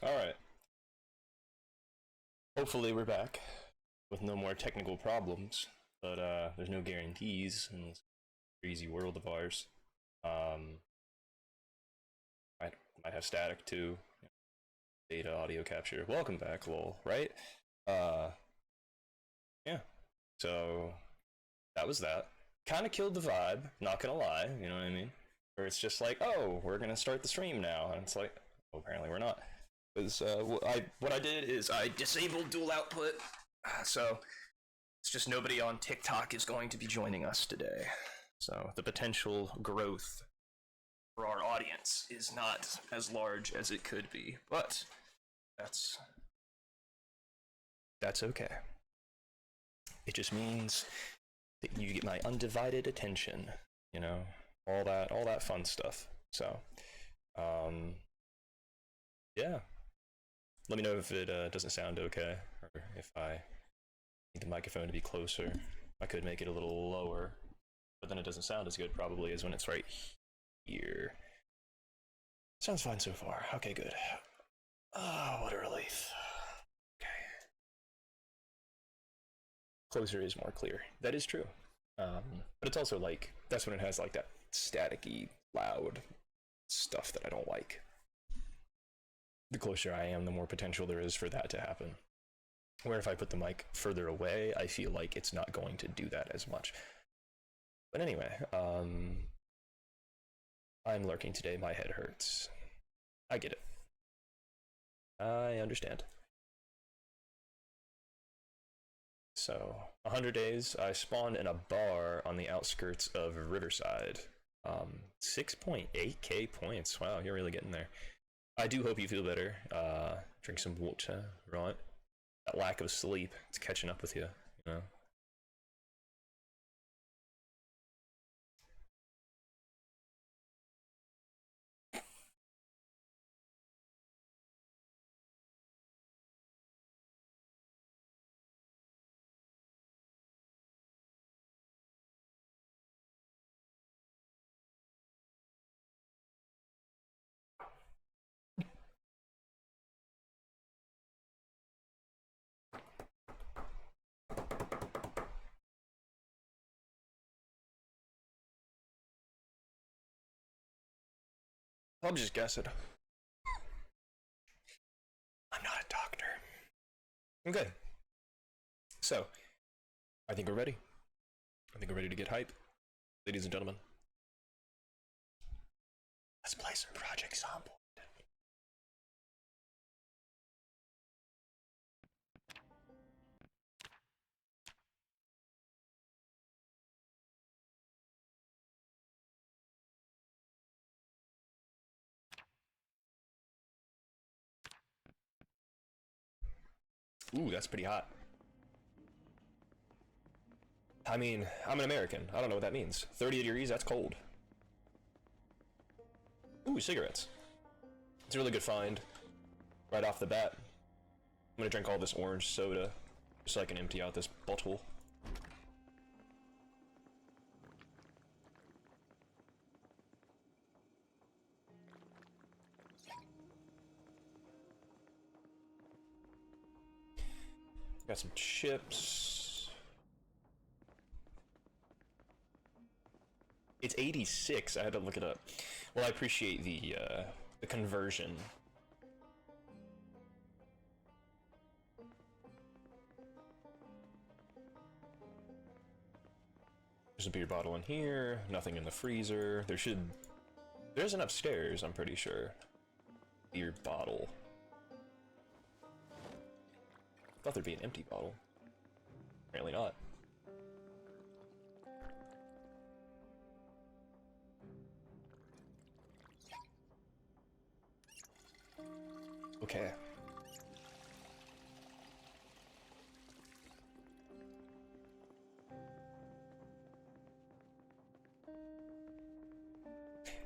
Alright. Hopefully we're back with no more technical problems, but there's no guarantees in this crazy world of ours. Um, I might have static too. Data audio capture. Welcome back, lol, right? Uh, yeah. So that was that. Kind of killed the vibe, not gonna lie, you know what I mean? Where it's just like, oh, we're gonna start the stream now, and it's like, oh, apparently we're not. Because what I did is I disabled dual output, so it's just nobody on TikTok is going to be joining us today. So the potential growth for our audience is not as large as it could be, but that's okay. It just means that you get my undivided attention, you know, all that fun stuff. So, yeah. Let me know if it doesn't sound okay, or if I need the microphone to be closer. I could make it a little lower, but then it doesn't sound as good probably as when it's right here. Sounds fine so far. Okay, good. Oh, what a relief. Okay. Closer is more clear. That is true. But it's also like, that's when it has like that staticky, loud stuff that I don't like. The closer I am, the more potential there is for that to happen. Where if I put the mic further away, I feel like it's not going to do that as much. But anyway, I'm lurking today, my head hurts. I get it. I understand. So, 100 days, I spawned in a bar on the outskirts of Riverside. 6.8k points. Wow, you're really getting there. I do hope you feel better. Drink some water, right? That lack of sleep, it's catching up with you, you know? I'm just guessing. I'm not a doctor. Okay. So, I think we're ready. I think we're ready to get hype. Ladies and gentlemen, let's play some Project Zomboid. Ooh, that's pretty hot. I mean, I'm an American. I don't know what that means. 30 degrees, that's cold. Ooh, cigarettes. It's a really good find. Right off the bat. I'm gonna drink all this orange soda so I can empty out this bottle. Got some chips. It's 86. I had to look it up. Well, I appreciate the conversion. There's a beer bottle in here. Nothing in the freezer. There's an upstairs, I'm pretty sure. Beer bottle. Thought there'd be an empty bottle. Apparently not. Okay.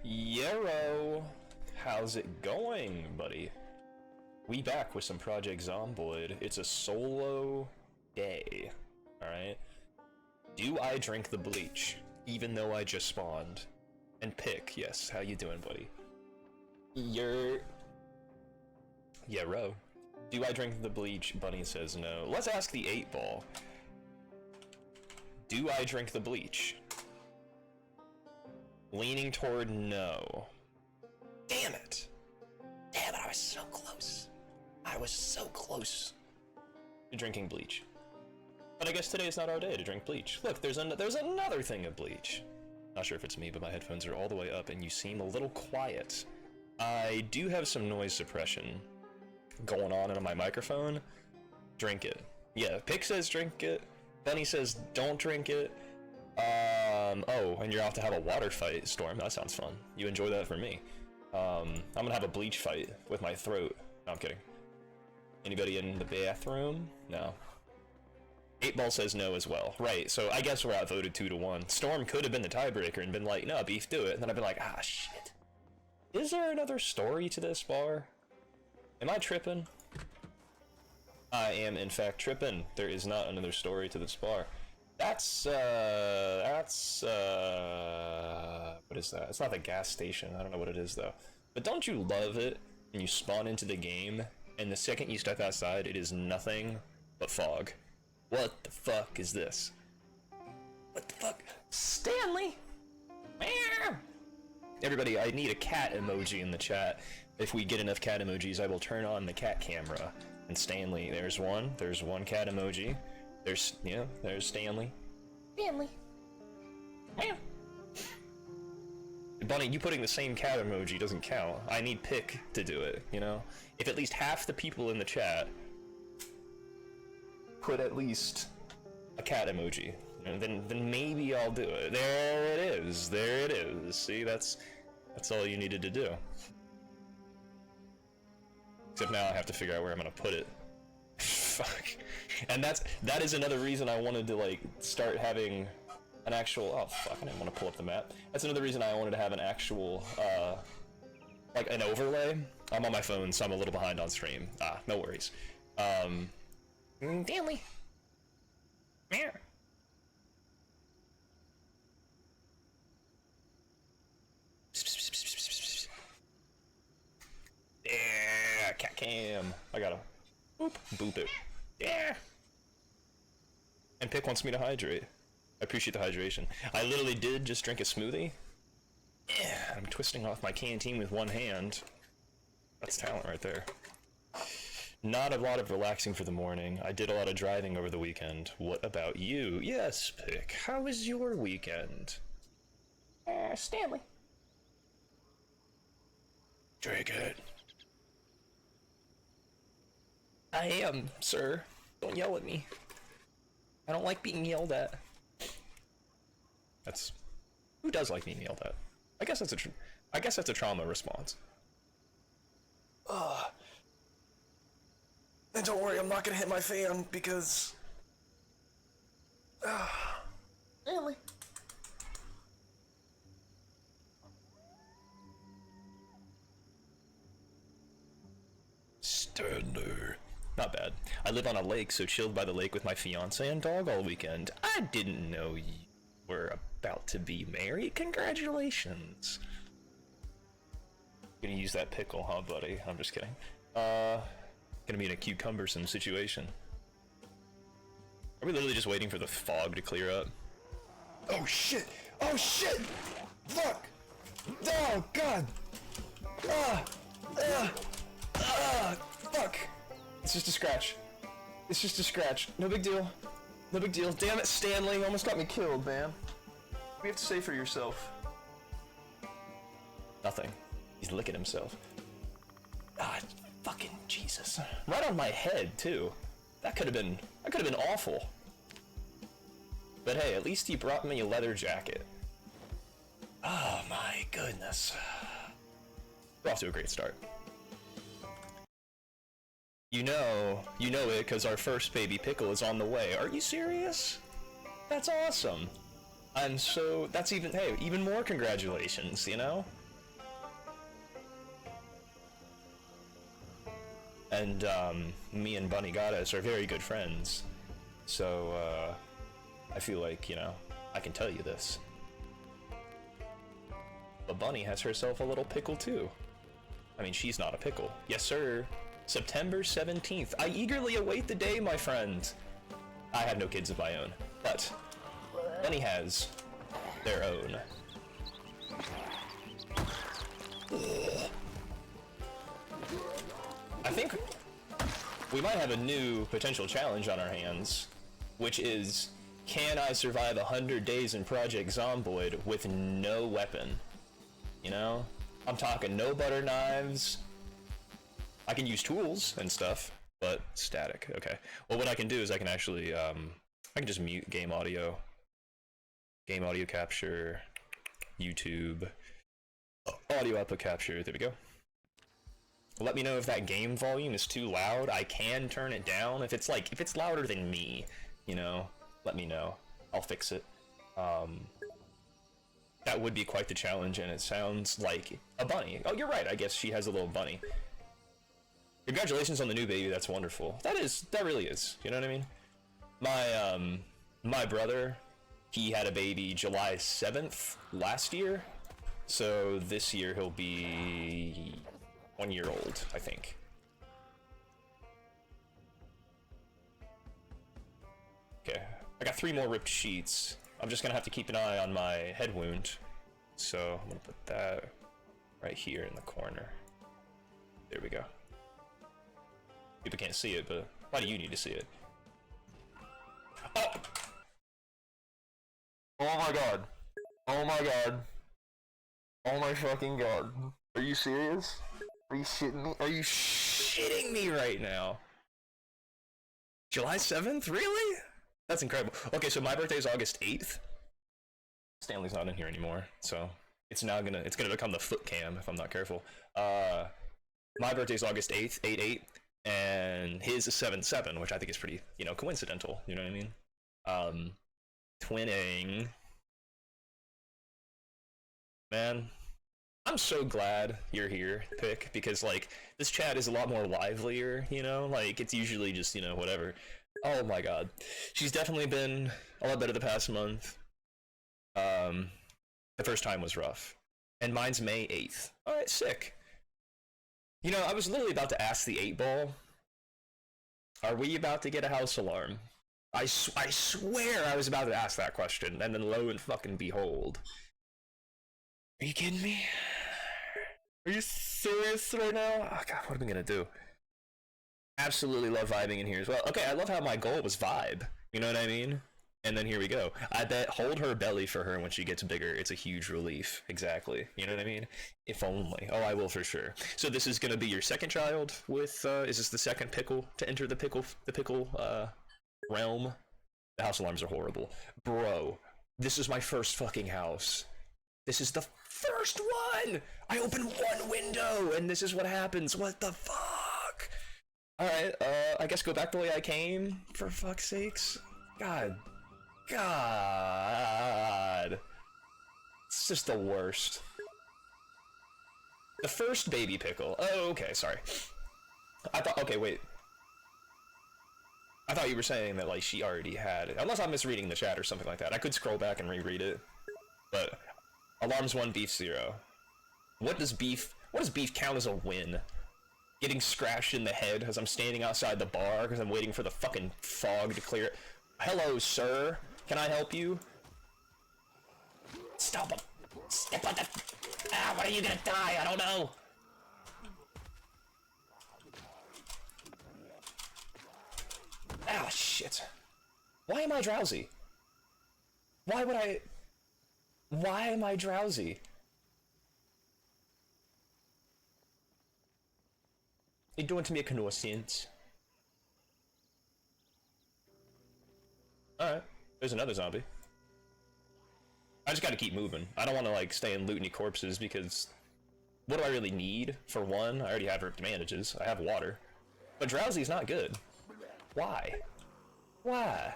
Yarrow! How's it going, buddy? We back with some Project Zomboid. It's a solo day, alright? Do I drink the bleach, even though I just spawned? And pick, yes, how you doing, buddy? Yeah, row. Do I drink the bleach? Bunny says no. Let's ask the 8-ball. Do I drink the bleach? Leaning toward no. Damn it! Damn it, I was so close. I was so close to drinking bleach. But I guess today is not our day to drink bleach. Look, there's another thing of bleach. Not sure if it's me, but my headphones are all the way up and you seem a little quiet. I do have some noise suppression going on in my microphone. Drink it. Yeah, Pick says drink it. Bunny says don't drink it. Oh, and you're off to have a water fight, Storm. That sounds fun. You enjoy that for me. I'm gonna have a bleach fight with my throat. No, I'm kidding. Anybody in the bathroom? No. 8-ball says no as well. Right, so I guess we're outvoted 2-1. Storm could have been the tiebreaker and been like, no, Beef, do it. And then I've been like, ah, shit. Is there another story to this bar? Am I tripping? I am, in fact, tripping. There is not another story to this bar. What is that? It's not the gas station. I don't know what it is, though. But don't you love it when you spawn into the game, and the second you step outside, it is nothing but fog? What the fuck is this? What the fuck? Stanley! Meow! Everybody, I need a cat emoji in the chat. If we get enough cat emojis, I will turn on the cat camera. And Stanley, there's one cat emoji. There's Stanley. Stanley. Meow. Bunny, you putting the same cat emoji doesn't count. I need Pick to do it, you know? If at least half the people in the chat put at least a cat emoji, then maybe I'll do it. There it is. There it is. See, that's all you needed to do. Except now I have to figure out where I'm gonna put it. Fuck. And that is another reason I wanted to like start having an actual. Oh fuck! I didn't want to pull up the map. That's another reason I wanted to have an actual like an overlay. I'm on my phone, so I'm a little behind on stream. Ah, no worries. Stanley. Meow. Yeah, cat cam. I gotta boop it. Yeah. And Pick wants me to hydrate. I appreciate the hydration. I literally did just drink a smoothie. Yeah, I'm twisting off my canteen with one hand. That's talent right there. Not a lot of relaxing for the morning. I did a lot of driving over the weekend. What about you? Yes, Pick. How was your weekend? Stanley. Very good. I am, sir. Don't yell at me. I don't like being yelled at. Who does like being yelled at? I guess that's a trauma response. And don't worry, I'm not gonna hit my fan because. Stanley. Stanley. Not bad. I live on a lake, so chilled by the lake with my fiance and dog all weekend. I didn't know you were about to be married. Congratulations. Gonna use that pickle, huh, buddy? I'm just kidding. Gonna be in a cucumbersome situation. Are we literally just waiting for the fog to clear up? Oh shit! Oh shit! Fuck! Oh god! Fuck! It's just a scratch. It's just a scratch. No big deal. No big deal. Damn it, Stanley! Almost got me killed, man. What do you have to say for yourself? Nothing. He's licking himself. Ah, fucking Jesus! Right on my head too. That could have been awful. But hey, at least he brought me a leather jacket. Oh my goodness. We're off to a great start. You know it because our first baby pickle is on the way. Are you serious? That's awesome. That's even more congratulations, you know? And, me and Bunny Goddess are very good friends. So, I feel like, you know, I can tell you this. But Bunny has herself a little pickle too. I mean, she's not a pickle. Yes, sir. September 17th. I eagerly await the day, my friend. I have no kids of my own, but many has their own. I think we might have a new potential challenge on our hands, which is, can I survive 100 days in Project Zomboid with no weapon? You know? I'm talking no butter knives. I can use tools and stuff, but static. Okay. Well, what I can do is I can actually, I can just mute game audio capture, YouTube, audio output capture. There we go. Let me know if that game volume is too loud. I can turn it down. If it's louder than me, you know, let me know. I'll fix it. That would be quite the challenge, and it sounds like a bunny. Oh, you're right. I guess she has a little bunny. Congratulations on the new baby. That's wonderful. That really is. You know what I mean? My brother, he had a baby July 7th last year. So this year he'll be 1 year old, I think. Okay, I got 3 more ripped sheets. I'm just gonna have to keep an eye on my head wound. So I'm gonna put that right here in the corner. There we go. People can't see it, but why do you need to see it? Oh! Oh my god. Oh my god. Oh my fucking god. Are you serious? Are you shitting me? Are you shitting me right now? July 7th? Really? That's incredible. Okay, so my birthday is August 8th. Stanley's not in here anymore, so it's gonna become the foot cam if I'm not careful. My birthday is August 8th, 8/8, and his is 7/7, which I think is pretty, you know, coincidental, you know what I mean? Twinning. Man, I'm so glad you're here, Pick, because, like, this chat is a lot more livelier, you know? Like, it's usually just, you know, whatever. Oh my god. She's definitely been a lot better the past month. The first time was rough. And mine's May 8th. Alright, sick. You know, I was literally about to ask the 8-ball, are we about to get a house alarm? I swear I was about to ask that question, and then lo and fucking behold. Are you kidding me? Are you serious right now? Oh god, what are we gonna do? Absolutely love vibing in here as well. Okay, I love how my goal was vibe. You know what I mean? And then here we go. I bet hold her belly for her when she gets bigger. It's a huge relief. Exactly. You know what I mean? If only. Oh, I will for sure. So this is gonna be your second child with, is this the second pickle to enter the pickle realm? The house alarms are horrible. Bro, this is my first fucking house. This is the first one! I opened one window and this is what happens. What the fuck? Alright, I guess go back the way I came, for fuck's sakes. God. It's just the worst. The first baby pickle. Oh, okay, sorry. I thought, okay, wait. I thought you were saying that, like, she already had it. Unless I'm misreading the chat or something like that. I could scroll back and reread it. But, alarms 1, beef 0. What does beef count as a win? Getting scratched in the head as I'm standing outside the bar because I'm waiting for the fucking fog to clear it. Hello, sir. Can I help you? Stop him. Step on the... Ah, when are you gonna die? I don't know. Ah, shit. Why am I drowsy? Why am I drowsy? You doing to me a connoissance? Alright, there's another zombie. I just gotta keep moving. I don't want to, like, stay and loot any corpses because... What do I really need? For one, I already have ripped bandages. I have water. But drowsy's not good. Why? Why?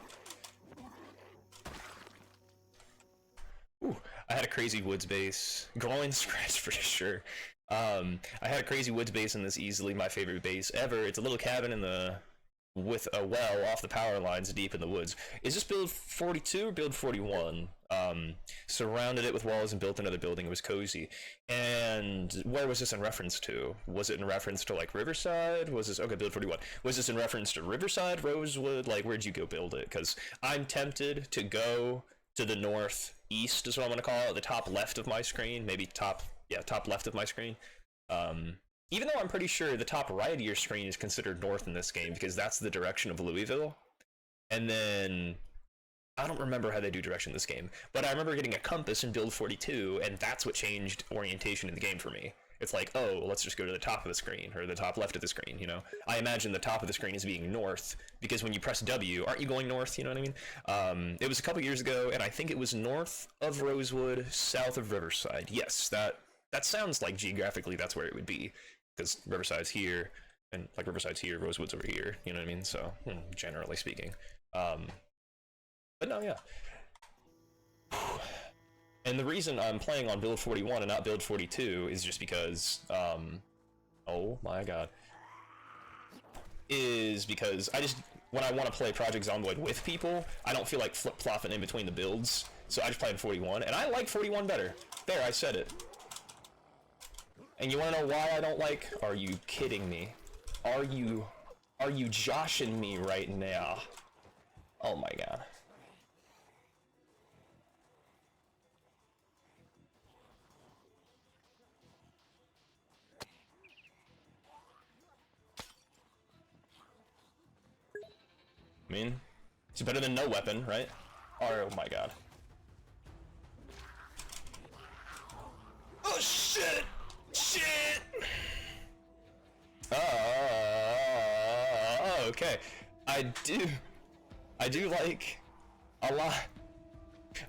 Ooh, I had a crazy woods base. Glowing scratch for sure. I had a crazy woods base, and this easily my favorite base ever. It's a little cabin in the with a well off the power lines deep in the woods. Is this build 42 or build 41? Surrounded it with walls and built another building. It was cozy. And where was this in reference to? Was it in reference to like Riverside? Was this, okay, build 41. Was this in reference to Riverside, Rosewood? Like, where'd you go build it? Because I'm tempted to go to the northeast is what I'm gonna call it, the top left of my screen, maybe top left of my screen. Even though I'm pretty sure the top right of your screen is considered north in this game because that's the direction of Louisville. And then I don't remember how they do direction in this game, but I remember getting a compass in build 42, and that's what changed orientation in the game for me. It's like, oh, let's just go to the top of the screen, or the top left of the screen, you know? I imagine the top of the screen is being north, because when you press W, aren't you going north, you know what I mean? It was a couple years ago, and I think it was north of Rosewood, south of Riverside. Yes, that sounds like geographically that's where it would be. Because Riverside's here, and like Riverside's here, Rosewood's over here, you know what I mean? So, generally speaking. But no, yeah. And the reason I'm playing on build 41 and not build 42 is just because, oh my god. Is because when I want to play Project Zomboid with people, I don't feel like flip-flopping in between the builds. So I just played 41, and I like 41 better. There, I said it. And you wanna know why I don't like? Are you kidding me? Are you joshing me right now? Oh my god. I mean, it's better than no weapon, right? Oh my god. Oh shit! Shit! Okay. I do like a lot.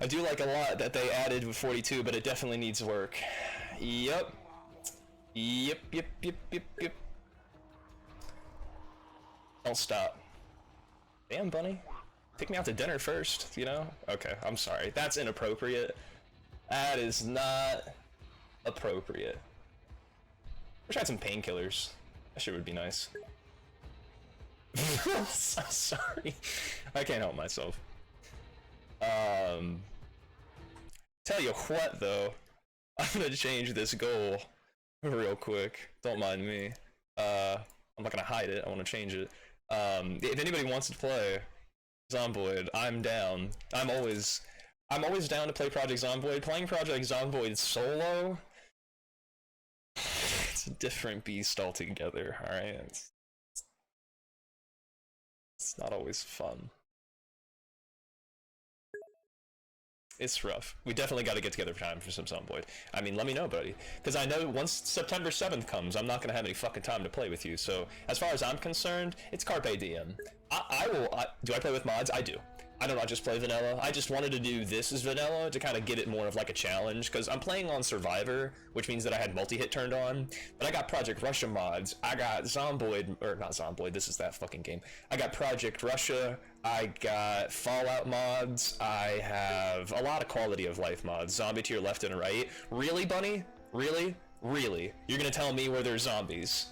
I do like a lot that they added with 42, but it definitely needs work. Yep. Don't stop. Damn, bunny. Take me out to dinner first, you know? Okay, I'm sorry. That's inappropriate. That is not appropriate. Wish I had some painkillers. That shit would be nice. I'm so sorry. I can't help myself. Tell you what, though. I'm gonna change this goal real quick. Don't mind me. I'm not gonna hide it. I want to change it. If anybody wants to play Zomboid, I'm down. I'm always down to play Project Zomboid. Playing Project Zomboid solo, it's a different beast altogether. All right, it's not always fun. It's rough. We definitely got to get together for time for some Zomboid. I mean, let me know, buddy. Because I know once September 7th comes, I'm not going to have any fucking time to play with you. So, as far as I'm concerned, it's Carpe Diem. Do I play with mods? I do. I do not just play vanilla. I just wanted to do this as vanilla to kind of get it more of like a challenge, because I'm playing on Survivor, which means that I had multi-hit turned on, but I got Project Russia mods, I got Zomboid, or not Zomboid, this is that fucking game. I got Project Russia, I got Fallout mods, I have a lot of quality of life mods, zombie to your left and right. Really, bunny? Really? Really? You're gonna tell me where there's zombies?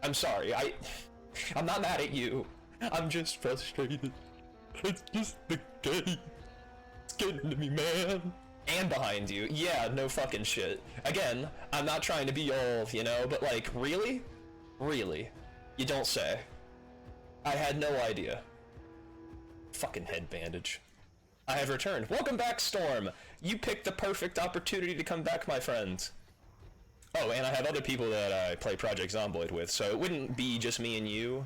I'm sorry, I'm not mad at you. I'm just frustrated. It's just the game. It's getting to me, man. And behind you. Yeah, no fucking shit. Again, I'm not trying to be all, you know, but like, really? Really? You don't say. I had no idea. Fucking head bandage. I have returned. Welcome back, Storm. You picked the perfect opportunity to come back, my friend. Oh, and I have other people that I play Project Zomboid with, so it wouldn't be just me and you.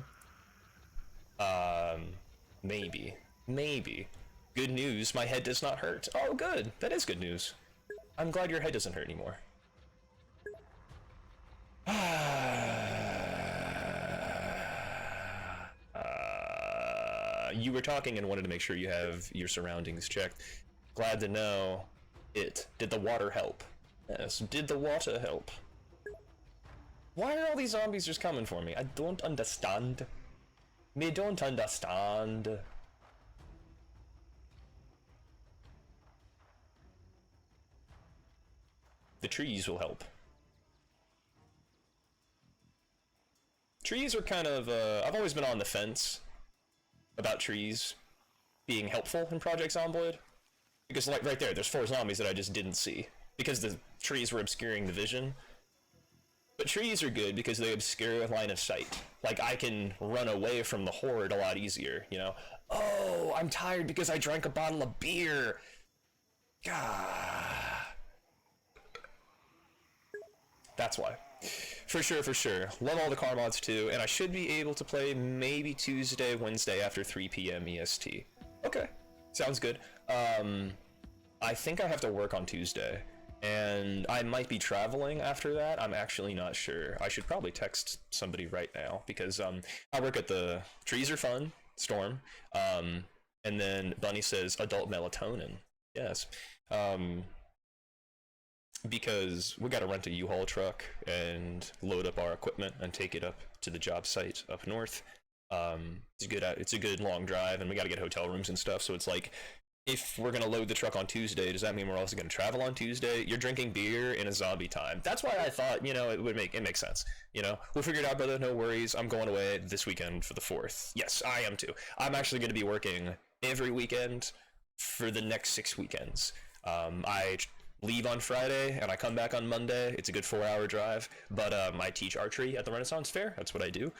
Maybe. Maybe. Good news, my head does not hurt. Oh, good. That is good news. I'm glad your head doesn't hurt anymore. You were talking and wanted to make sure you have your surroundings checked. Glad to know it. Did the water help? Yes, did the water help? Why are all these zombies just coming for me? I don't understand. Me don't understand. The trees will help. Trees are kind of, I've always been on the fence about trees being helpful in Project Zomboid. Because, like, right there, there's 4 zombies that I just didn't see. Because the trees were obscuring the vision. But trees are good because they obscure line of sight. Like, I can run away from the horde a lot easier, you know? Oh, I'm tired because I drank a bottle of beer. Gah. That's why. For sure, for sure. Love all the car mods too, and I should be able to play maybe Tuesday, Wednesday after 3 p.m. EST. Okay, sounds good. I think I have to work on Tuesday, and I might be traveling after that. I'm actually not sure. I should probably text somebody right now, because I work at the Trees Are Fun, Storm, and then Bunny says adult melatonin. Yes. Because we got to rent a U-Haul truck and load up our equipment and take it up to the job site up north. It's a good long drive, and we got to get hotel rooms and stuff. So it's like, if we're gonna load the truck on Tuesday, does that mean we're also gonna travel on Tuesday? You're drinking beer in a zombie time. That's why I thought, you know, it makes sense. You know, we'll figure it out, brother. No worries. I'm going away this weekend for the 4th. Yes, I am too. I'm actually gonna be working every weekend for the next 6 weekends. I leave on Friday and I come back on Monday. It's a good 4-hour drive, but I teach archery at the Renaissance Fair. That's what I do.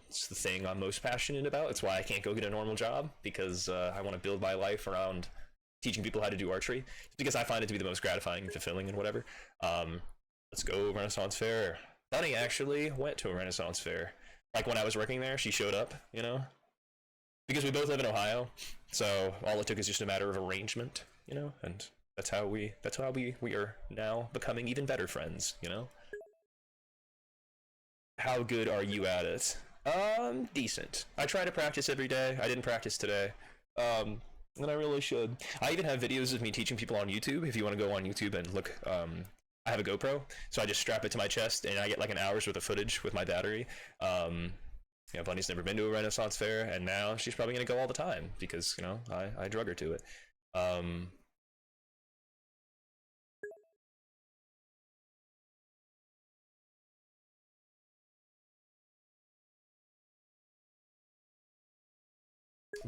It's the thing I'm most passionate about. It's why I can't go get a normal job, because I want to build my life around teaching people how to do archery. It's because I find it to be the most gratifying and fulfilling and whatever. Let's go Renaissance Fair. Bunny actually went to a Renaissance Fair. Like, when I was working there, she showed up, you know? Because we both live in Ohio, so all it took is just a matter of arrangement, you know? And that's how we are now becoming even better friends, you know? How good are you at it? Decent. I try to practice every day. I didn't practice today. And I really should. I even have videos of me teaching people on YouTube. If you want to go on YouTube and look, I have a GoPro, so I just strap it to my chest and I get like an hour's worth of footage with my battery. You know, Bunny's never been to a Renaissance Fair, and now she's probably gonna go all the time because, you know, I drug her to it.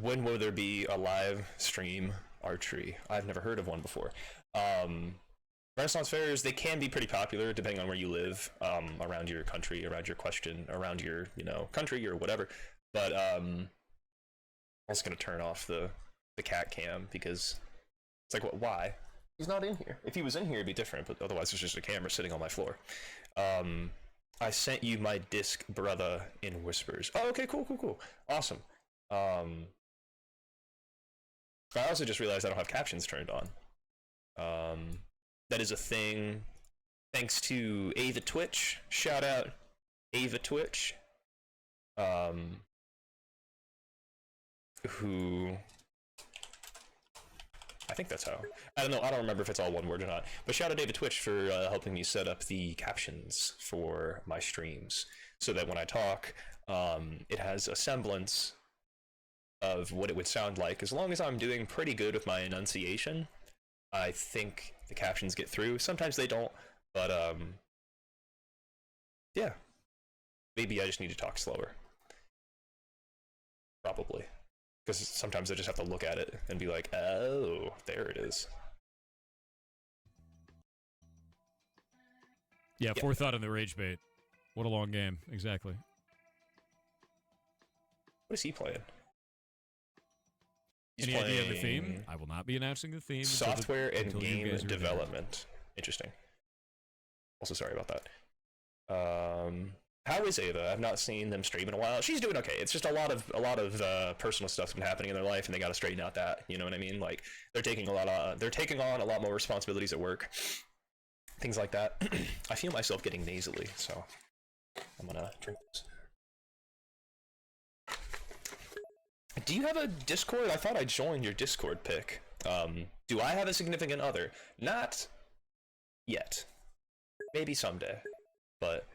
When will there be a live stream archery? I've never heard of one before. Renaissance fairs, they can be pretty popular depending on where you live, around your country, around your question, around your, you know, country or whatever. But I'm also gonna turn off the cat cam because it's like, what? Why? He's not in here. If he was in here, it'd be different. But otherwise, there's just a camera sitting on my floor. I sent you my disc, brother, in whispers. Oh, okay, cool, awesome. I also just realized I don't have captions turned on. That is a thing. Thanks to Ava Twitch. Shout out Ava Twitch. Who, I think that's how. I don't know. I don't remember if it's all one word or not. But shout out David Twitch for helping me set up the captions for my streams, so that when I talk, it has a semblance of what it would sound like. As long as I'm doing pretty good with my enunciation, I think the captions get through. Sometimes they don't, but yeah. Maybe I just need to talk slower. Probably. Because sometimes I just have to look at it and be like, oh, there it is. Yeah, forethought in the rage bait. What a long game. Exactly. What is he playing? He's Any idea of the theme? I will not be announcing the theme. Software and game development. Interesting. Also, sorry about that. How is Ava? I've not seen them stream in a while. She's doing okay. It's just a lot of personal stuff's been happening in their life, and they got to straighten out that. You know what I mean? Like, they're taking on a lot more responsibilities at work, things like that. I feel myself getting nasally, so I'm gonna drink this. Do you have a Discord? I thought I joined your Discord pic. Do I have a significant other? Not yet. Maybe someday. But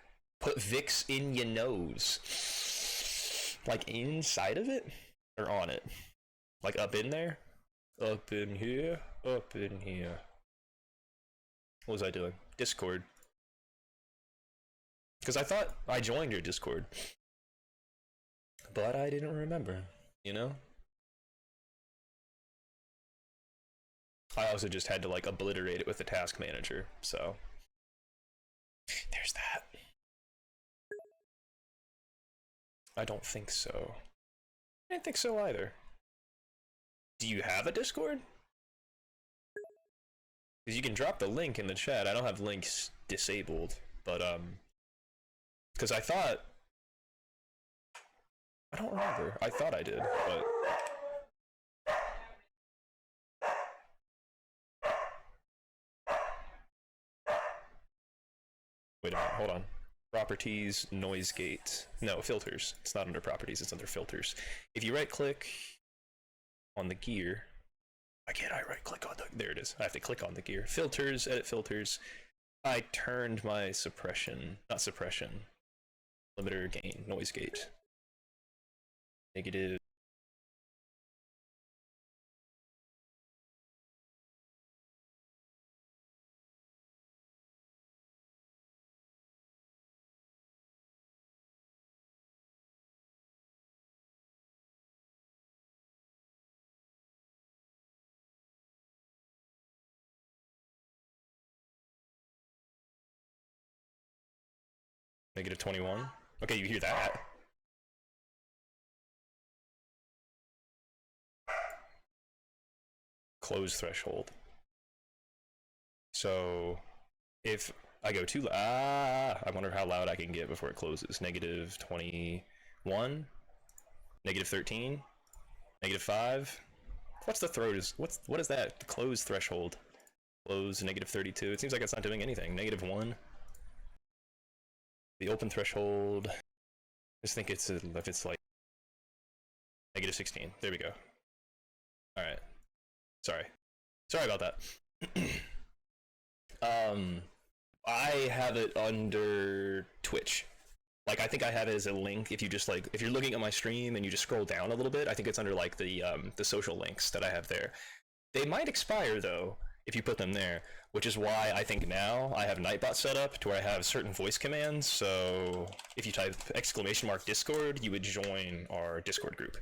put Vicks in your nose. Like inside of it? Or on it? Like up in there? Up in here? Up in here. What was I doing? Discord. Because I thought I joined your Discord. But I didn't remember. you know? I also just had to like obliterate it with the task manager, so there's that. I don't think so. I didn't think so either. Do you have a Discord? Because you can drop the link in the chat. I don't have links disabled, but because I thought, I don't remember. I thought I did, but wait a minute, hold on. Properties, noise gate. No, filters. It's not under properties, it's under filters. If you right click on the gear, why can't I right click on the, there it is. I have to click on the gear. Filters, edit filters. I turned my suppression, not suppression, limiter gain, noise gate. Negative. Negative 21. Okay, you hear that? Close threshold. So if I go too loud, I wonder how loud I can get before it closes. Negative 21, negative 13, negative 5. What's the throws? What is that? The close threshold. Close negative 32. It seems like it's not doing anything. Negative 1. The open threshold. I just think it's if it's like negative 16. There we go. All right. Sorry about that. I have it under Twitch. Like, I think I have it as a link. If you just like, if you're looking at my stream and you just scroll down a little bit, I think it's under like the social links that I have there. They might expire though if you put them there, which is why I think now I have Nightbot set up to where I have certain voice commands. So if you type !Discord, you would join our Discord group.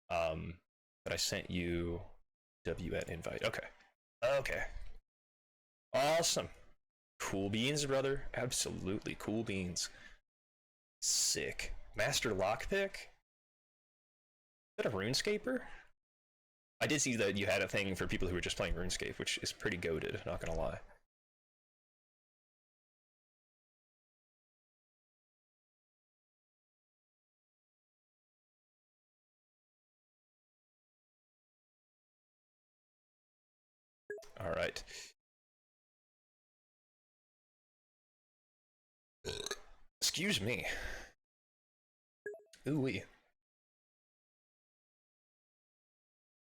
But I sent you WET invite. Okay. Awesome. Cool beans, brother. Absolutely cool beans. Sick. Master Lockpick? Is that a RuneScaper? I did see that you had a thing for people who were just playing RuneScape, which is pretty goated, not gonna lie. Alright. Excuse me. Ooh-wee.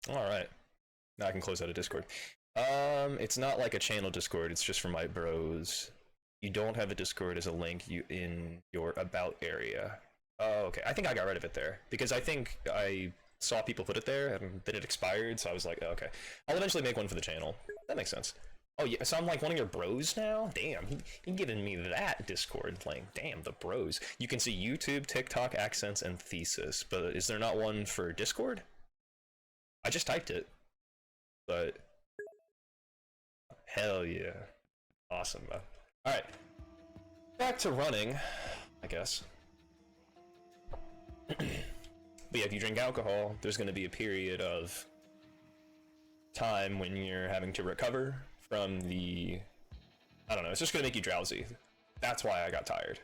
Alright. Now I can close out of Discord. It's not like a channel Discord, it's just for my bros. You don't have a Discord as a link in your about area. Oh, okay. I think I got rid of it there because I think I saw people put it there and then it expired, so I was like, oh, okay. I'll eventually make one for the channel. That makes sense. Oh yeah, so I'm like one of your bros now? Damn, he giving me that Discord link. Damn, the bros. You can see YouTube, TikTok, Accents, and Thesis, but is there not one for Discord? I just typed it, but hell yeah. Awesome, man. Alright, back to running, I guess. But yeah, if you drink alcohol, there's going to be a period of time when you're having to recover from the, I don't know, it's just going to make you drowsy. That's why I got tired.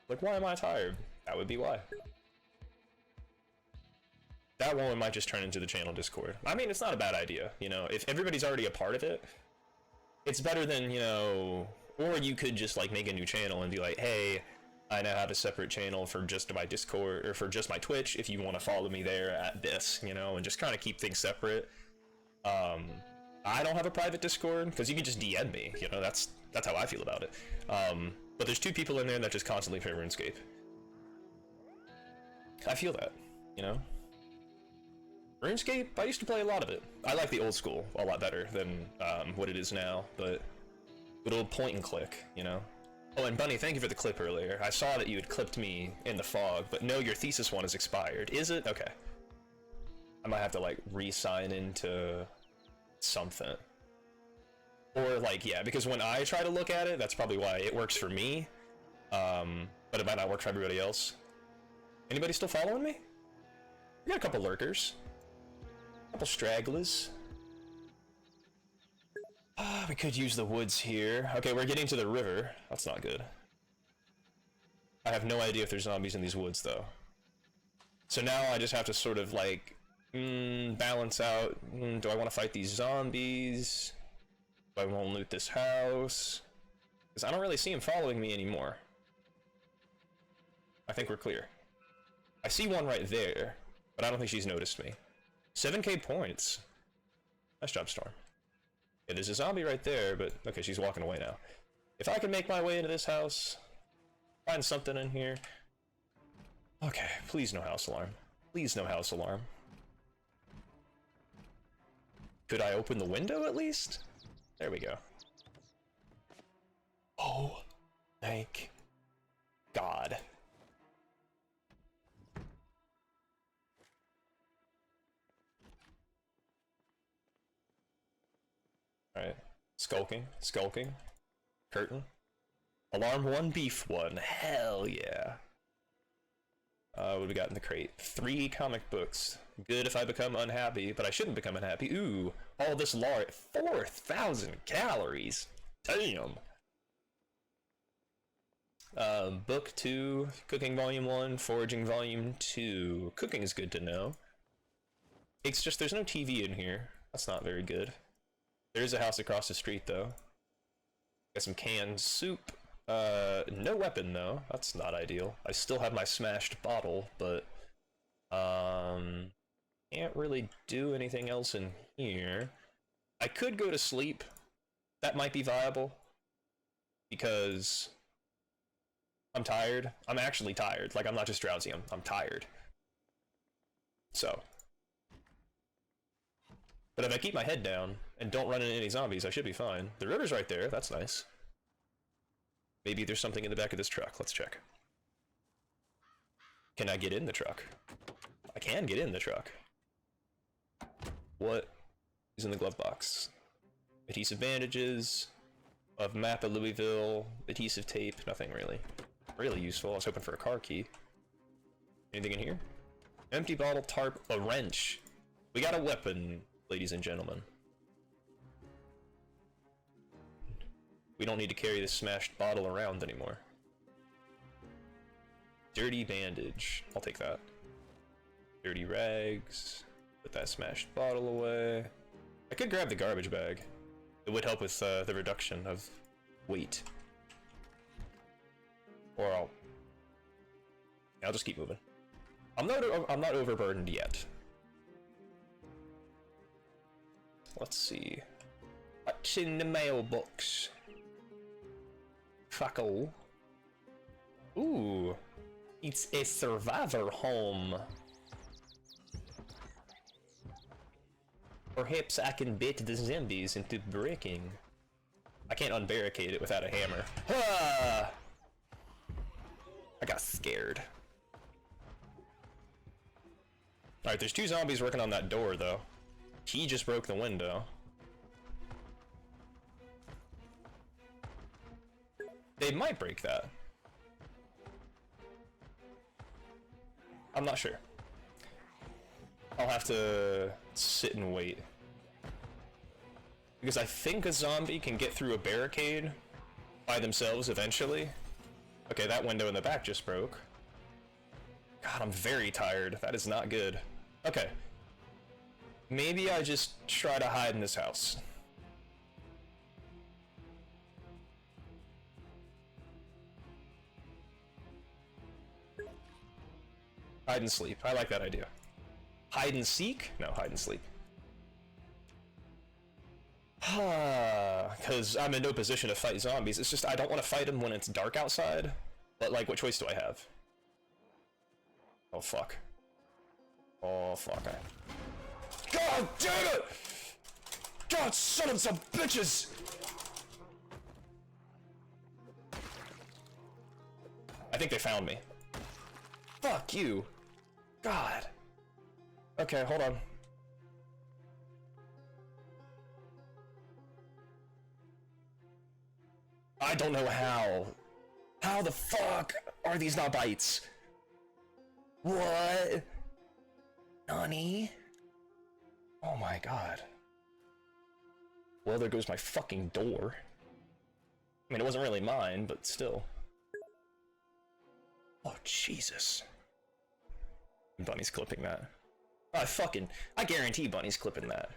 Like, why am I tired? That would be why. That one might just turn into the channel Discord. I mean, it's not a bad idea, you know, if everybody's already a part of it, it's better than, you know, or you could just like make a new channel and be like, hey, I now have a separate channel for just my Discord, or for just my Twitch, if you want to follow me there at this, you know, and just kind of keep things separate. I don't have a private Discord, because you can just DM me, you know, that's how I feel about it. But there's 2 people in there that just constantly play RuneScape. I feel that, you know? RuneScape, I used to play a lot of it. I like the old school a lot better than what it is now, but good old point and click, you know? Oh, and Bunny, thank you for the clip earlier. I saw that you had clipped me in the fog, but no, your thesis one is expired. Is it? Okay. I might have to like re-sign into something. Or like, yeah, because when I try to look at it, that's probably why it works for me. But it might not work for everybody else. Anybody still following me? We got a couple lurkers. A couple stragglers. We could use the woods here. Okay, we're getting to the river. That's not good. I have no idea if there's zombies in these woods, though. So now I just have to sort of, like, balance out. Do I want to fight these zombies? Do I want to loot this house? Because I don't really see him following me anymore. I think we're clear. I see one right there, but I don't think she's noticed me. 7k points. Nice job, Storm. Yeah, there's a zombie right there, but okay, she's walking away now. If I can make my way into this house, find something in here. Okay, please no house alarm. Please no house alarm. Could I open the window at least? There we go. Oh, thank God. Alright. Skulking. Skulking. Curtain. Alarm 1, beef 1. Hell yeah. What do we got in the crate? 3 comic books. Good if I become unhappy, but I shouldn't become unhappy. Ooh, all this lard. 4,000 calories. Damn. Book 2, Cooking Volume 1, Foraging Volume 2. Cooking is good to know. It's just there's no TV in here. That's not very good. There is a house across the street, though. Got some canned soup. No weapon, though. That's not ideal. I still have my smashed bottle, but can't really do anything else in here. I could go to sleep. That might be viable. Because I'm tired. I'm actually tired. Like, I'm not just drowsy. I'm tired. So. But if I keep my head down and don't run into any zombies, I should be fine. The river's right there. That's nice. Maybe there's something in the back of this truck. Let's check. Can I get in the truck? I can get in the truck. What is in the glove box? Adhesive bandages, a map of Louisville, adhesive tape, nothing really. Really useful. I was hoping for a car key. Anything in here? Empty bottle, tarp, a wrench. We got a weapon, ladies and gentlemen. We don't need to carry this smashed bottle around anymore. Dirty bandage. I'll take that. Dirty rags. Put that smashed bottle away. I could grab the garbage bag. It would help with the reduction of weight. Or I'll just keep moving. I'm not overburdened yet. Let's see. What's in the mailbox? Fuck all. Ooh. It's a survivor home. Perhaps I can bait the zombies into breaking. I can't unbarricade it without a hammer. Ah! I got scared. Alright, there's 2 zombies working on that door, though. He just broke the window. They might break that. I'm not sure. I'll have to sit and wait. Because I think a zombie can get through a barricade by themselves eventually. Okay, that window in the back just broke. God, I'm very tired. That is not good. Okay. Maybe I just try to hide in this house. Hide and sleep. I like that idea. Hide and seek? No, hide and sleep. Because I'm in no position to fight zombies. It's just I don't want to fight them when it's dark outside. But, like, what choice do I have? Oh, fuck. Oh, fuck. God damn it! God, son of some bitches! I think they found me. Fuck you. God. Okay, hold on. I don't know how. How the fuck are these not bites? What? Nani? Oh my god. Well, there goes my fucking door. I mean, it wasn't really mine, but still. Oh, Jesus. Bunny's clipping that. I guarantee Bunny's clipping that.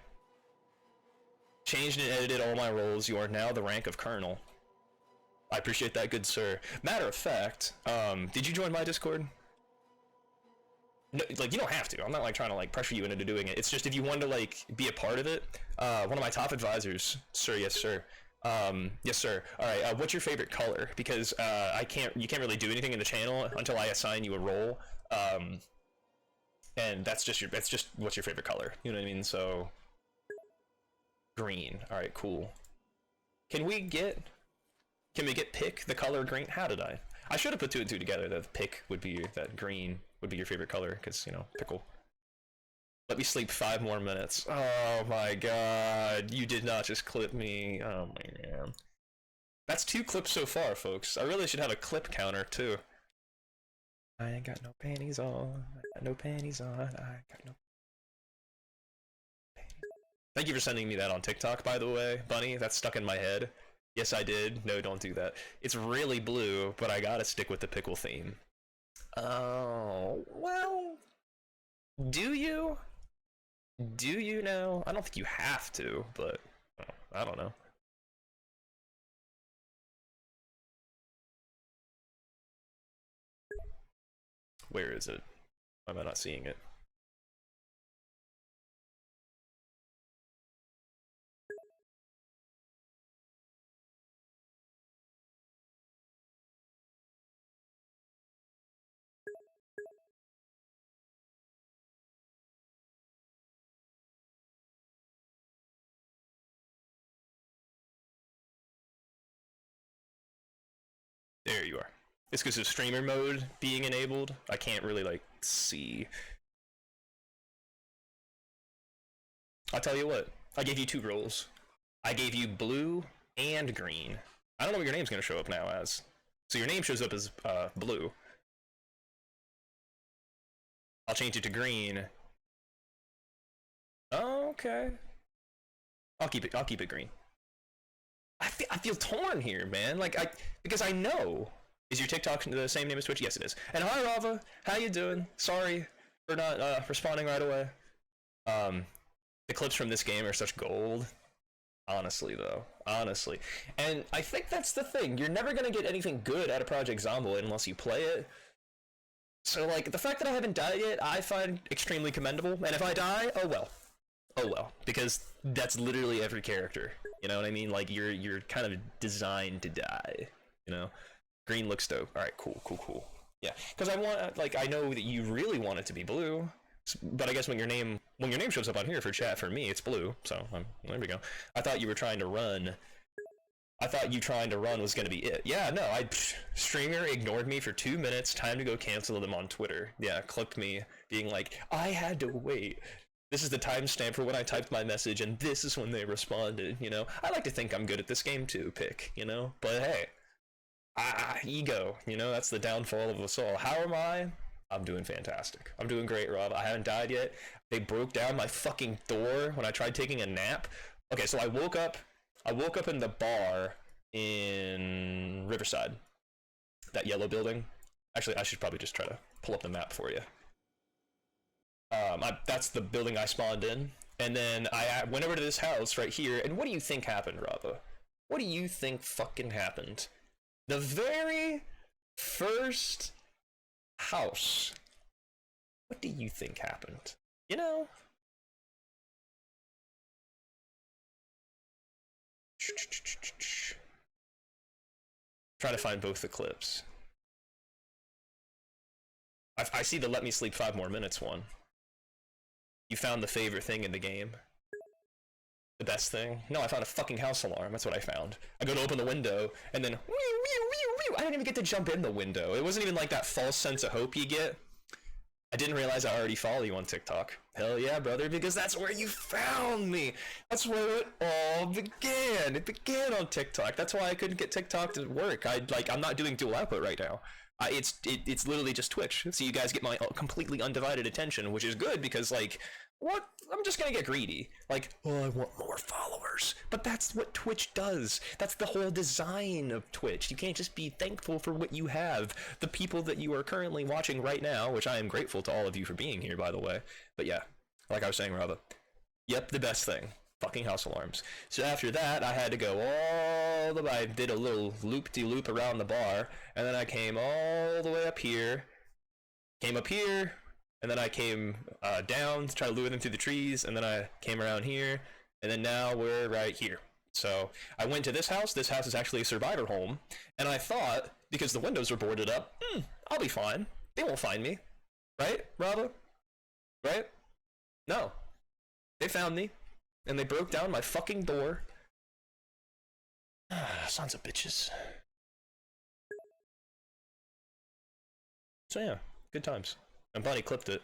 Changed and edited all my roles. You are now the rank of Colonel. I appreciate that, good sir. Matter of fact, did you join my Discord? No, like, you don't have to. I'm not like trying to like pressure you into doing it. It's just if you want to like be a part of it. One of my top advisors, sir, yes sir. Yes sir. All right. What's your favorite color? Because you can't really do anything in the channel until I assign you a role. And that's just what's your favorite color. You know what I mean? So green. All right, cool. Can we get pick the color green? How did I? I should have put 2 and 2 together. That pick would be that green would be your favorite color, because you know, pickle. Let me sleep 5 more minutes. Oh my god, you did not just clip me. Oh my god. That's 2 clips so far, folks. I really should have a clip counter too. I ain't got no panties on. I got no panties on. I got no panties. Thank you for sending me that on TikTok, by the way, Bunny. That's stuck in my head. Yes, I did. No, don't do that. It's really blue, but I gotta stick with the pickle theme. Oh, well, do you? Do you know? I don't think you have to, but I don't know. Where is it? Why am I not seeing it? There you are. It's because of streamer mode being enabled. I can't really like see. I'll tell you what. I gave you 2 roles. I gave you blue and green. I don't know what your name's gonna show up now as. So your name shows up as blue. I'll change it to green. Okay. I'll keep it green. I feel torn here, man. Like because I know. Is your TikTok the same name as Twitch? Yes, it is. And hi, Rava. How you doing? Sorry for not responding right away. The clips from this game are such gold. Honestly, though. Honestly. And I think that's the thing. You're never gonna get anything good out of Project Zomboid unless you play it. So, like, the fact that I haven't died yet, I find extremely commendable. And if I die, oh well. Oh well. Because that's literally every character. You know what I mean? Like, you're kind of designed to die. You know? Green looks dope. Alright, cool. Yeah, because I know that you really want it to be blue, but I guess when your name shows up on here for chat, for me, it's blue, so there we go. I thought you were trying to run. I thought you trying to run was going to be it. Yeah, no, streamer ignored me for 2 minutes, time to go cancel them on Twitter. Yeah, clipped me, being like, I had to wait. This is the timestamp for when I typed my message, and this is when they responded, you know? I like to think I'm good at this game too, Pick, you know? But hey. Ego, you know, that's the downfall of us all. How am I? I'm doing fantastic. I'm doing great, Rob. I haven't died yet. They broke down my fucking door when I tried taking a nap. Okay, so I woke up in the bar in Riverside. That yellow building. Actually, I should probably just try to pull up the map for you. That's the building I spawned in. And then I went over to this house right here, and what do you think happened, Rava? What do you think fucking happened? The very first house. What do you think happened? You know? Try to find both the clips. I see the let me sleep 5 more minutes one. You found the favorite thing in the game. The best thing? No, I found a fucking house alarm. That's what I found. I go to open the window, and then I didn't even get to jump in the window. It wasn't even like that false sense of hope you get. I didn't realize I already follow you on TikTok. Hell yeah, brother, because that's where you found me. That's where it all began. It began on TikTok. That's why I couldn't get TikTok to work. I'm not doing dual output right now. It's literally just Twitch. So you guys get my completely undivided attention, which is good because like, what? I'm just gonna get greedy. Like, oh, I want more followers. But that's what Twitch does. That's the whole design of Twitch. You can't just be thankful for what you have. The people that you are currently watching right now, which I am grateful to all of you for being here, by the way. But yeah, like I was saying, Rava. Yep, the best thing. Fucking house alarms. So after that, I had to go all the way. I did a little loop-de-loop around the bar, and then I came all the way up here. Came up here, and then I came down to try to lure them through the trees, and then I came around here, and then now we're right here. So I went to this house. This house is actually a survivor home, and I thought, because the windows were boarded up, I'll be fine. They won't find me. Right, Rava? Right? No. They found me, and they broke down my fucking door. Sons of bitches. So yeah, good times. And Bunny clipped it.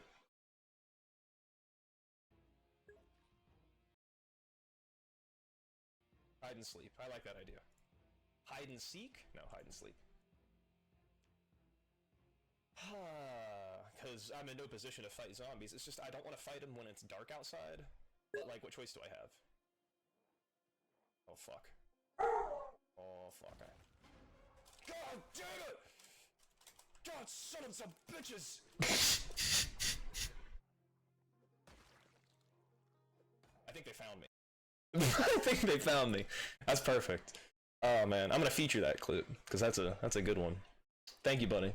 Hide and sleep. I like that idea. Hide and seek? No, hide and sleep. Because I'm in no position to fight zombies. It's just I don't want to fight them when it's dark outside. But, like, what choice do I have? Oh, fuck. Oh, fuck. God damn it! God, son of some bitches! I think they found me. I think they found me. That's perfect. Oh man, I'm gonna feature that clip because that's a good one. Thank you, buddy.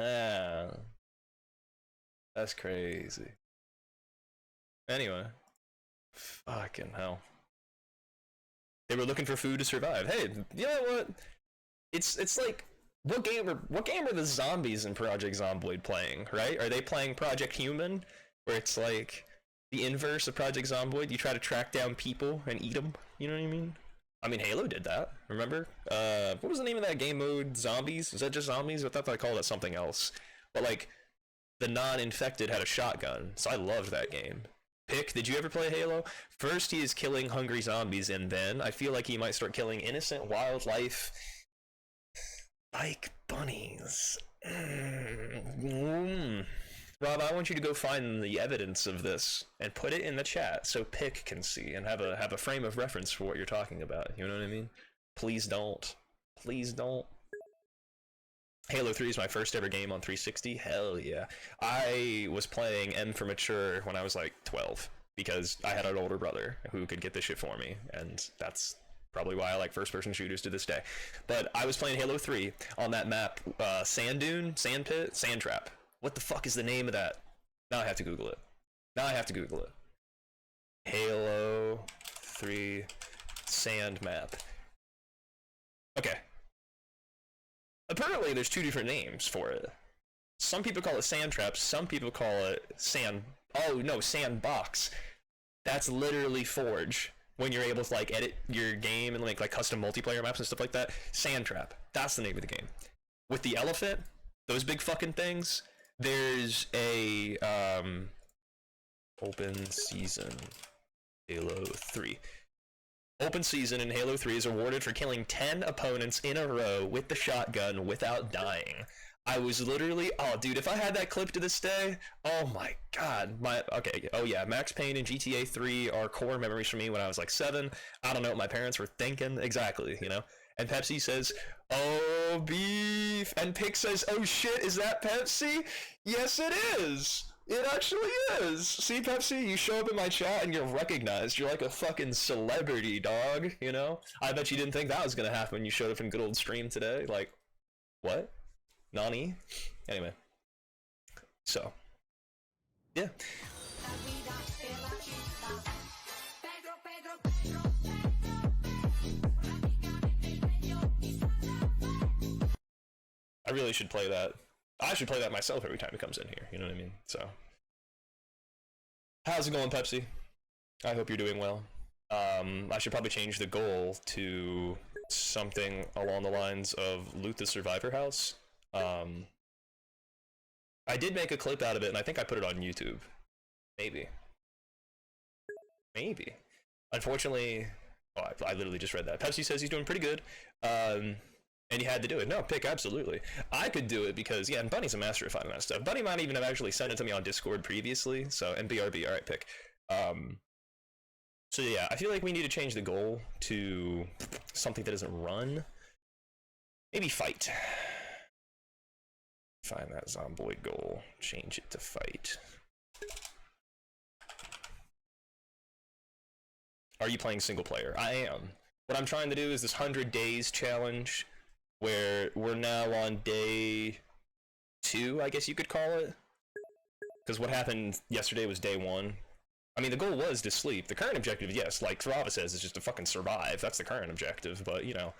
Ah, that's crazy. Anyway, fucking hell. They were looking for food to survive. Hey, you know what? It's like what game are the zombies in Project Zomboid playing? Right? Are they playing Project Human, where it's like the inverse of Project Zomboid? You try to track down people and eat them. You know what I mean? I mean, Halo did that. Remember? What was the name of that game mode? Zombies? Was that just zombies? I thought I called it something else. But like, the non-infected had a shotgun, so I loved that game. Pick, did you ever play Halo? First, he is killing hungry zombies, and then I feel like he might start killing innocent wildlife, like bunnies. Rob, I want you to go find the evidence of this and put it in the chat so Pick can see and have a frame of reference for what you're talking about. You know what I mean? Please don't. Please don't. Halo 3 is my first ever game on 360. Hell yeah. I was playing M for Mature when I was like 12 because I had an older brother who could get this shit for me, and that's probably why I like first-person shooters to this day. But I was playing Halo 3 on that map, Sand Dune, Sand Pit, Sand Trap. What the fuck is the name of that? Now I have to Google it. Halo 3 Sand Map. Okay. Apparently there's two different names for it. Some people call it Sand Trap, some people call it Sand... Oh, no, Sandbox. That's literally Forge. When you're able to, like, edit your game and make, like, custom multiplayer maps and stuff like that. Sand Trap. That's the name of the game. With the elephant, those big fucking things, there's a, open season Halo 3. Open season in Halo 3 is awarded for killing 10 opponents in a row with the shotgun without dying. I was literally, oh dude, if I had that clip to this day, oh my god, okay, oh yeah, Max Payne and GTA 3 are core memories for me when I was like 7. I don't know what my parents were thinking exactly, you know? And Pepsi says, oh beef, and Pick says, oh shit, is that Pepsi? Yes it is! It actually is! See, Pepsi, you show up in my chat and you're recognized. You're like a fucking celebrity, dog, you know? I bet you didn't think that was gonna happen when you showed up in good old stream today. Like, what? Nani? Anyway. So. Yeah. I really should play that. I should play that myself every time it comes in here, you know what I mean? So. How's it going, Pepsi? I hope you're doing well. I should probably change the goal to something along the lines of loot the survivor house. I did make a clip out of it, and I think I put it on YouTube. Maybe. Maybe. Unfortunately, oh, I literally just read that. Pepsi says he's doing pretty good. And you had to do it. No, Pick, absolutely. I could do it because, yeah, and Bunny's a master at finding that stuff. Bunny might even have actually sent it to me on Discord previously, so, and BRB, alright, Pick. So yeah, I feel like we need to change the goal to something that doesn't run. Maybe fight. Find that Zomboid goal, change it to fight. Are you playing single player? I am. What I'm trying to do is this 100 days challenge, where we're now on day 2, I guess you could call it. Because what happened yesterday was day 1. I mean, the goal was to sleep. The current objective, yes, like Trava says, is just to fucking survive. That's the current objective, but, you know,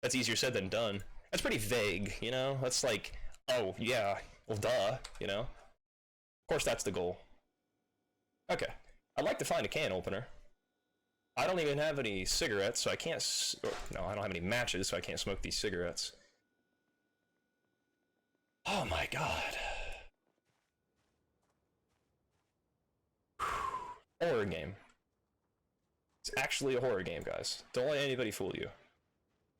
that's easier said than done. That's pretty vague, you know? That's like, oh, yeah, well, duh, you know? Of course, that's the goal. Okay. I'd like to find a can opener. I don't even have any cigarettes, so I can't... no, I don't have any matches, so I can't smoke these cigarettes. Oh my god. Horror game. It's actually a horror game, guys. Don't let anybody fool you.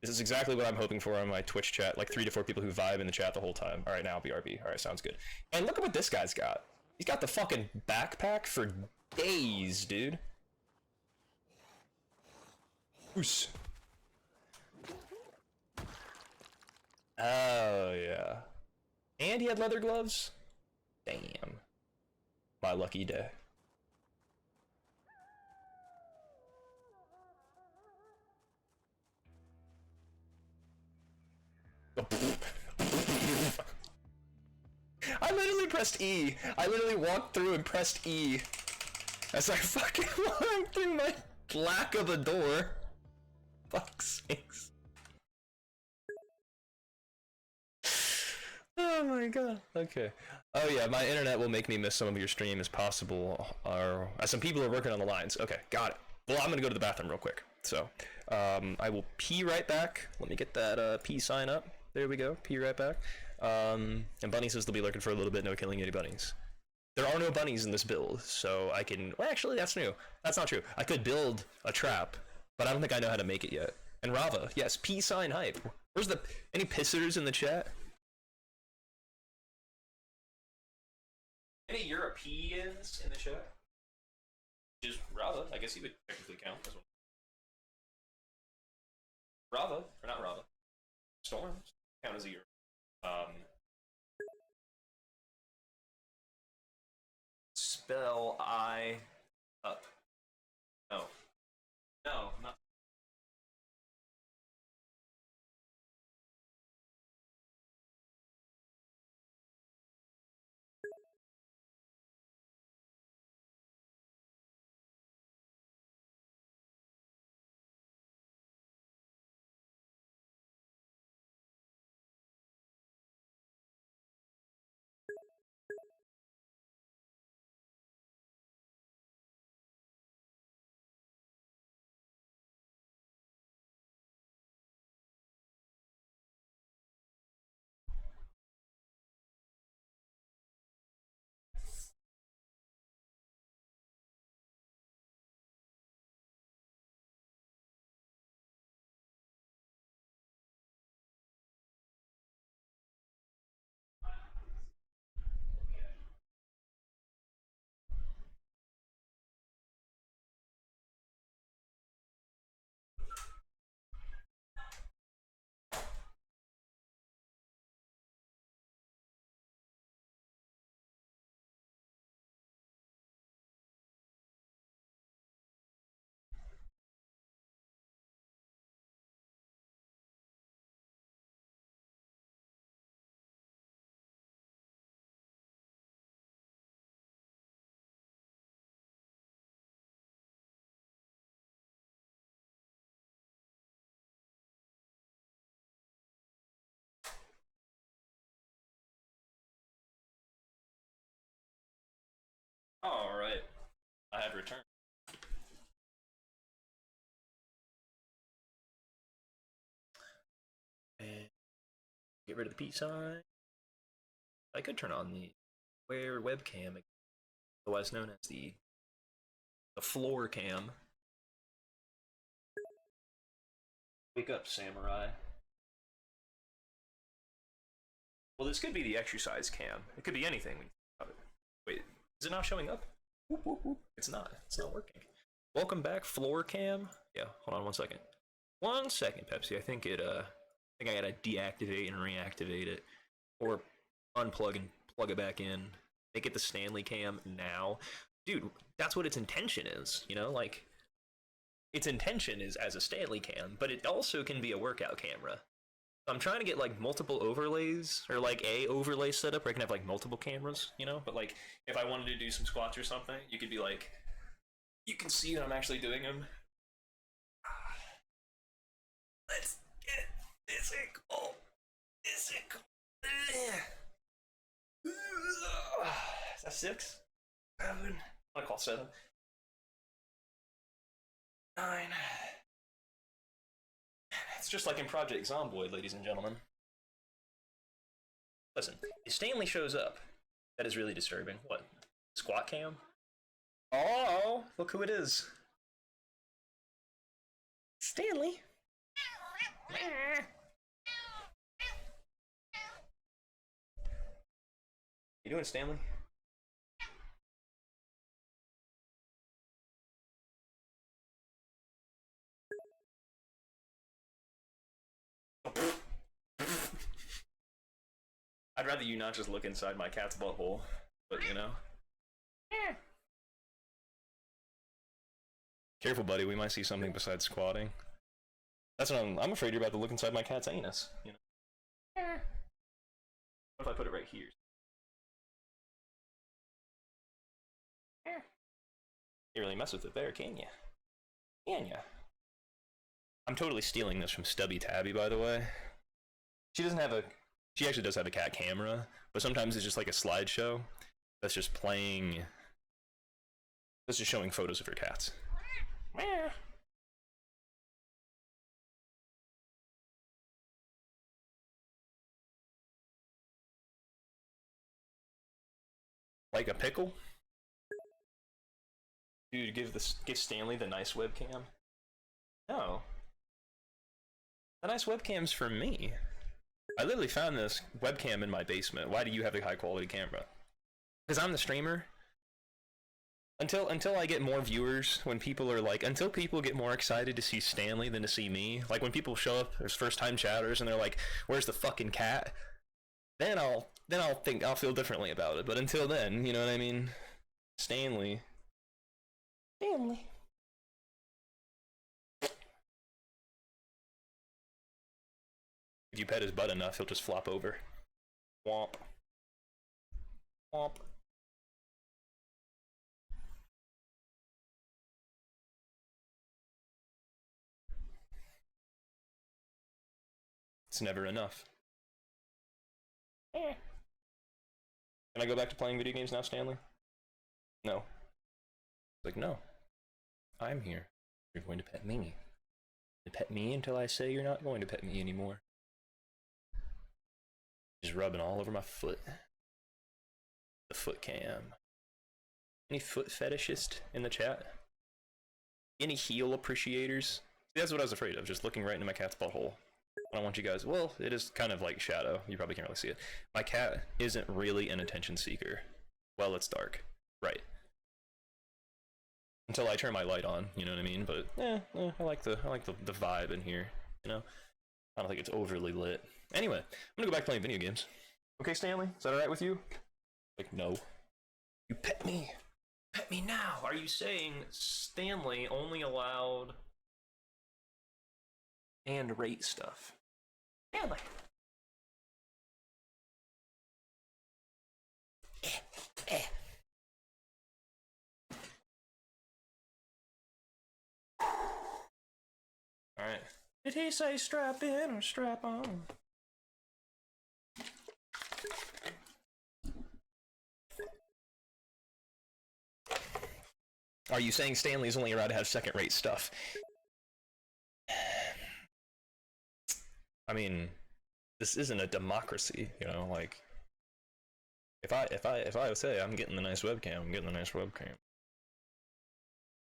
This is exactly what I'm hoping for on my Twitch chat, like 3 to 4 people who vibe in the chat the whole time. Alright, now BRB. Alright, sounds good. And look at what this guy's got. He's got the fucking backpack for days, dude. Oos. Oh, yeah. And he had leather gloves? Damn. My lucky day. I literally pressed E. I literally walked through and pressed E as I fucking walked through my lack of a door. Fuck's sakes. Oh my god. Okay. Oh yeah, my internet will make me miss some of your stream as possible. Or some people are working on the lines. Okay, got it. Well, I'm gonna go to the bathroom real quick. So, I will pee right back. Let me get that P sign up. There we go. Pee right back. And Bunny says they'll be lurking for a little bit. No killing any bunnies. There are no bunnies in this build, so I can... Well, actually, that's new. That's not true. I could build a trap, but I don't think I know how to make it yet. And Rava, yes, P sign hype. Where's the... Any pissers in the chat? Any Europeans in the chat? Just Rava, I guess he would technically count as well. Rava, or not Rava. Storms count as a Europe. Spell I up. No. No, not. Alright. I have returned. And get rid of the P sign. I could turn on the square webcam, otherwise known as the floor cam. Wake up, samurai. Well, this could be the exercise cam. It could be anything. Wait, is it not showing up? Whoop, whoop, whoop. It's not. It's not working. Welcome back, floor cam. Yeah, hold on 1 second. 1 second, Pepsi. I think I gotta deactivate and reactivate it, or unplug and plug it back in. Make it the Stanley cam now, dude. That's what its intention is. You know, like its intention is as a Stanley cam, but it also can be a workout camera. I'm trying to get like multiple overlays, or like a overlay setup where I can have like multiple cameras, you know? But like if I wanted to do some squats or something, you could be like, you can see that I'm actually doing them. Let's get physical. Physical. Is that 6? 7? I'm gonna call 7. 9. It's just like in Project Zomboid, ladies and gentlemen. Listen, if Stanley shows up, that is really disturbing. What? Squat cam? Oh, look who it is. Stanley. You doing, Stanley? I'd rather you not just look inside my cat's butthole, but you know. Careful, buddy. We might see something besides squatting. That's what I'm afraid you're about to look inside my cat's anus. You know. What if I put it right here? You really mess with it there, can ya? Can ya? I'm totally stealing this from Stubby Tabby, by the way. She actually does have a cat camera, but sometimes it's just like a slideshow that's just playing. That's just showing photos of her cats. Like a pickle? Dude, give Stanley the nice webcam. No. The nice webcam's for me. I literally found this webcam in my basement. Why do you have a high quality camera? Because I'm the streamer. Until I get more viewers, when people are like, until people get more excited to see Stanley than to see me, like when people show up as first time chatters and they're like, where's the fucking cat? Then I'll feel differently about it. But until then, you know what I mean? Stanley. If you pet his butt enough, he'll just flop over. Womp. Womp. It's never enough. Can I go back to playing video games now, Stanley? No. Like, no. I'm here. You're going to pet me. You pet me until I say you're not going to pet me anymore. Just rubbing all over my foot. The foot cam. Any foot fetishist in the chat? Any heel appreciators? See, that's what I was afraid of, just looking right into my cat's butthole. I don't want you guys. Well, it is kind of like shadow. You probably can't really see it. My cat isn't really an attention seeker. Well, it's dark. Right. Until I turn my light on, you know what I mean? But I like the vibe in here, you know? I don't think it's overly lit. Anyway, I'm gonna go back playing video games. Okay, Stanley? Is that alright with you? Like, no. You pet me. Pet me now. Are you saying Stanley only allowed and rate stuff? Stanley. Alright. Did he say strap in or strap on? Are you saying Stanley's only allowed to have second-rate stuff? I mean, this isn't a democracy, you know, like, If I say I'm getting the nice webcam, I'm getting the nice webcam.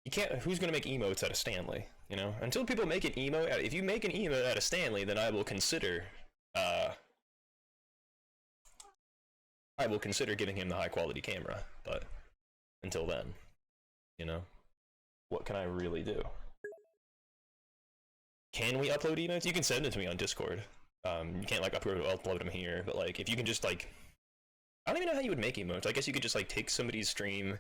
You can't. Who's gonna make emotes out of Stanley? You know, until people make an emote. If you make an emote out of Stanley, then I will consider. I will consider giving him the high quality camera. But until then, you know, what can I really do? Can we upload emotes? You can send it to me on Discord. You can't like upload them here, but like if you can just like, I don't even know how you would make emotes. I guess you could just like take somebody's stream,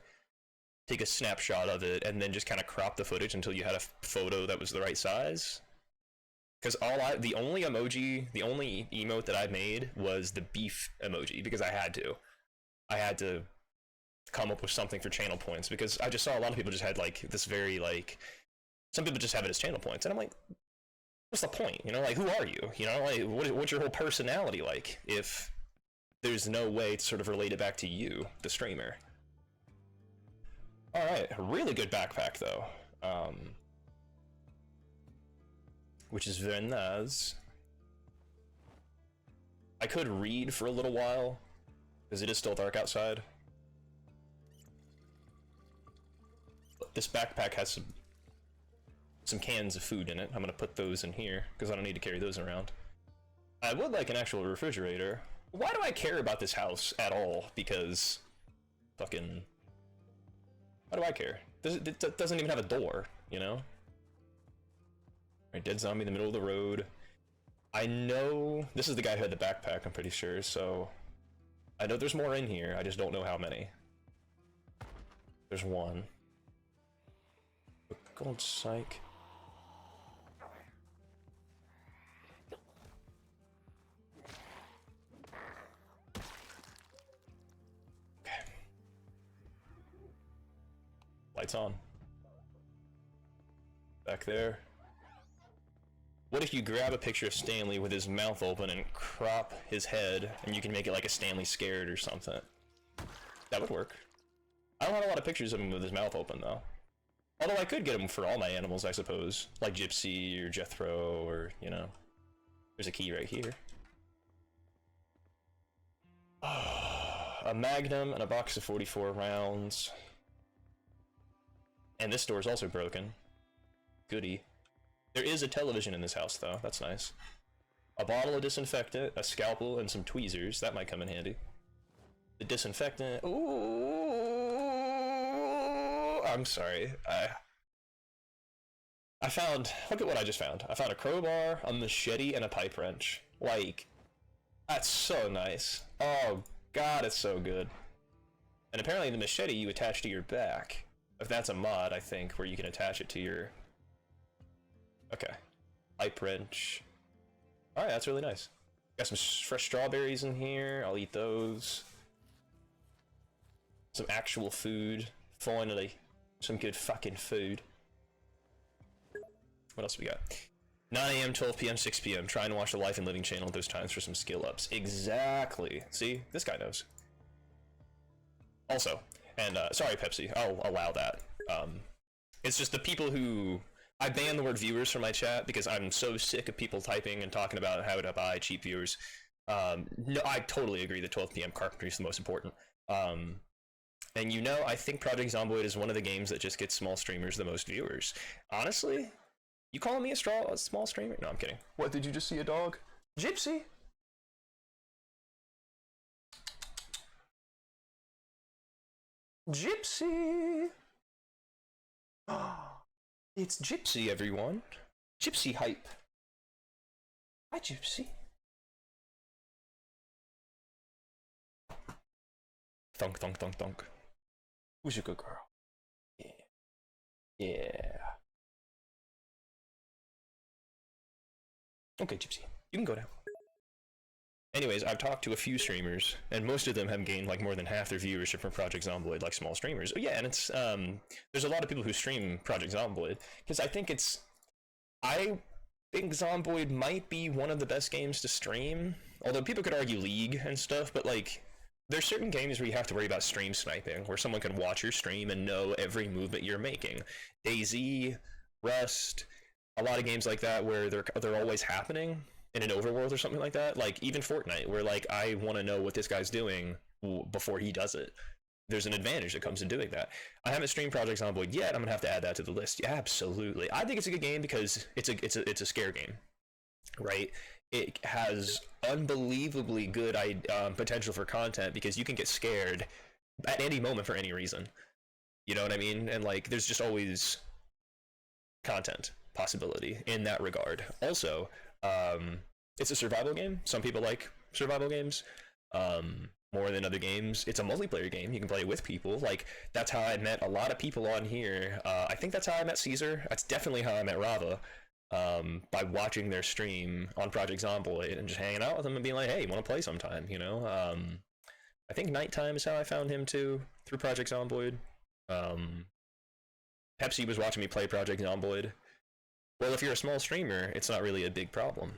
take a snapshot of it, and then just kind of crop the footage until you had a photo that was the right size. Because the only emote that I made was the beef emoji because I had to come up with something for channel points because I just saw a lot of people just had like this very like, some people just have it as channel points, and I'm like, what's the point? You know, like, who are you? You know, like, what's your whole personality like if there's no way to sort of relate it back to you, the streamer? All right, a really good backpack though, which is very nice. I could read for a little while because it is still dark outside. But this backpack has some cans of food in it. I'm gonna put those in here because I don't need to carry those around. I would like an actual refrigerator. Why do I care about this house at all? Because fucking, why do I care? It doesn't even have a door, you know? Alright, dead zombie in the middle of the road. I know this is the guy who had the backpack, I'm pretty sure, so I know there's more in here, I just don't know how many. There's one. Gold psych. Lights on. Back there. What if you grab a picture of Stanley with his mouth open and crop his head, and you can make it like a Stanley scared or something? That would work. I don't have a lot of pictures of him with his mouth open, though. Although I could get him for all my animals, I suppose. Like Gypsy or Jethro or, you know. There's a key right here. A Magnum and a box of 44 rounds. And this door is also broken. Goody. There is a television in this house, though. That's nice. A bottle of disinfectant, a scalpel, and some tweezers. That might come in handy. The disinfectant... Ooh, I'm sorry. I found... Look at what I just found. I found a crowbar, a machete, and a pipe wrench. Like, that's so nice. Oh, God, it's so good. And apparently the machete you attach to your back. If that's a mod, I think, where you can attach it to your... Okay. Pipe wrench. Alright, that's really nice. Got some fresh strawberries in here. I'll eat those. Some actual food. Finally. Some good fucking food. What else we got? 9 AM, 12 PM, 6 PM. Trying to watch the Life and Living channel at those times for some skill ups. Exactly. See? This guy knows. Also, and sorry Pepsi, I'll allow that. It's just the people who... I ban the word viewers from my chat because I'm so sick of people typing and talking about how to buy cheap viewers. No, I totally agree that 12 PM Carpentry is the most important. And you know, I think Project Zomboid is one of the games that just gets small streamers the most viewers. Honestly, you calling me a small streamer? No, I'm kidding. What, did you just see a dog? Gypsy! Gypsy! It's Gypsy, everyone. Gypsy hype. Hi, Gypsy. Thunk, thunk, thunk, thunk. Who's a good girl? Yeah. Yeah. Okay, Gypsy. You can go now. Anyways, I've talked to a few streamers, and most of them have gained like more than half their viewership from Project Zomboid, like small streamers. Oh yeah, and it's there's a lot of people who stream Project Zomboid because I think Zomboid might be one of the best games to stream. Although people could argue League and stuff, but like there's certain games where you have to worry about stream sniping, where someone can watch your stream and know every movement you're making. DayZ, Rust, a lot of games like that where they're always happening. In an overworld or something like that, like even Fortnite, where like I want to know what this guy's doing before he does it. There's an advantage that comes to doing that. I haven't streamed Project Zomboid yet. I'm gonna have to add that to the list. Yeah, absolutely. I think it's a good game because it's a scare game, right? It has unbelievably good potential for content because you can get scared at any moment for any reason. You know what I mean? And like, there's just always content possibility in that regard. Also, it's a survival game. Some people like survival games more than other games. It's a multiplayer game. You can play with people. Like, that's how I met a lot of people on here. I think that's how I met Caesar. That's definitely how I met Rava. By watching their stream on Project Zomboid and just hanging out with them and being like, hey, you want to play sometime, you know? I think Nighttime is how I found him too, through Project Zomboid. Pepsi was watching me play Project Zomboid. Well, if you're a small streamer, it's not really a big problem.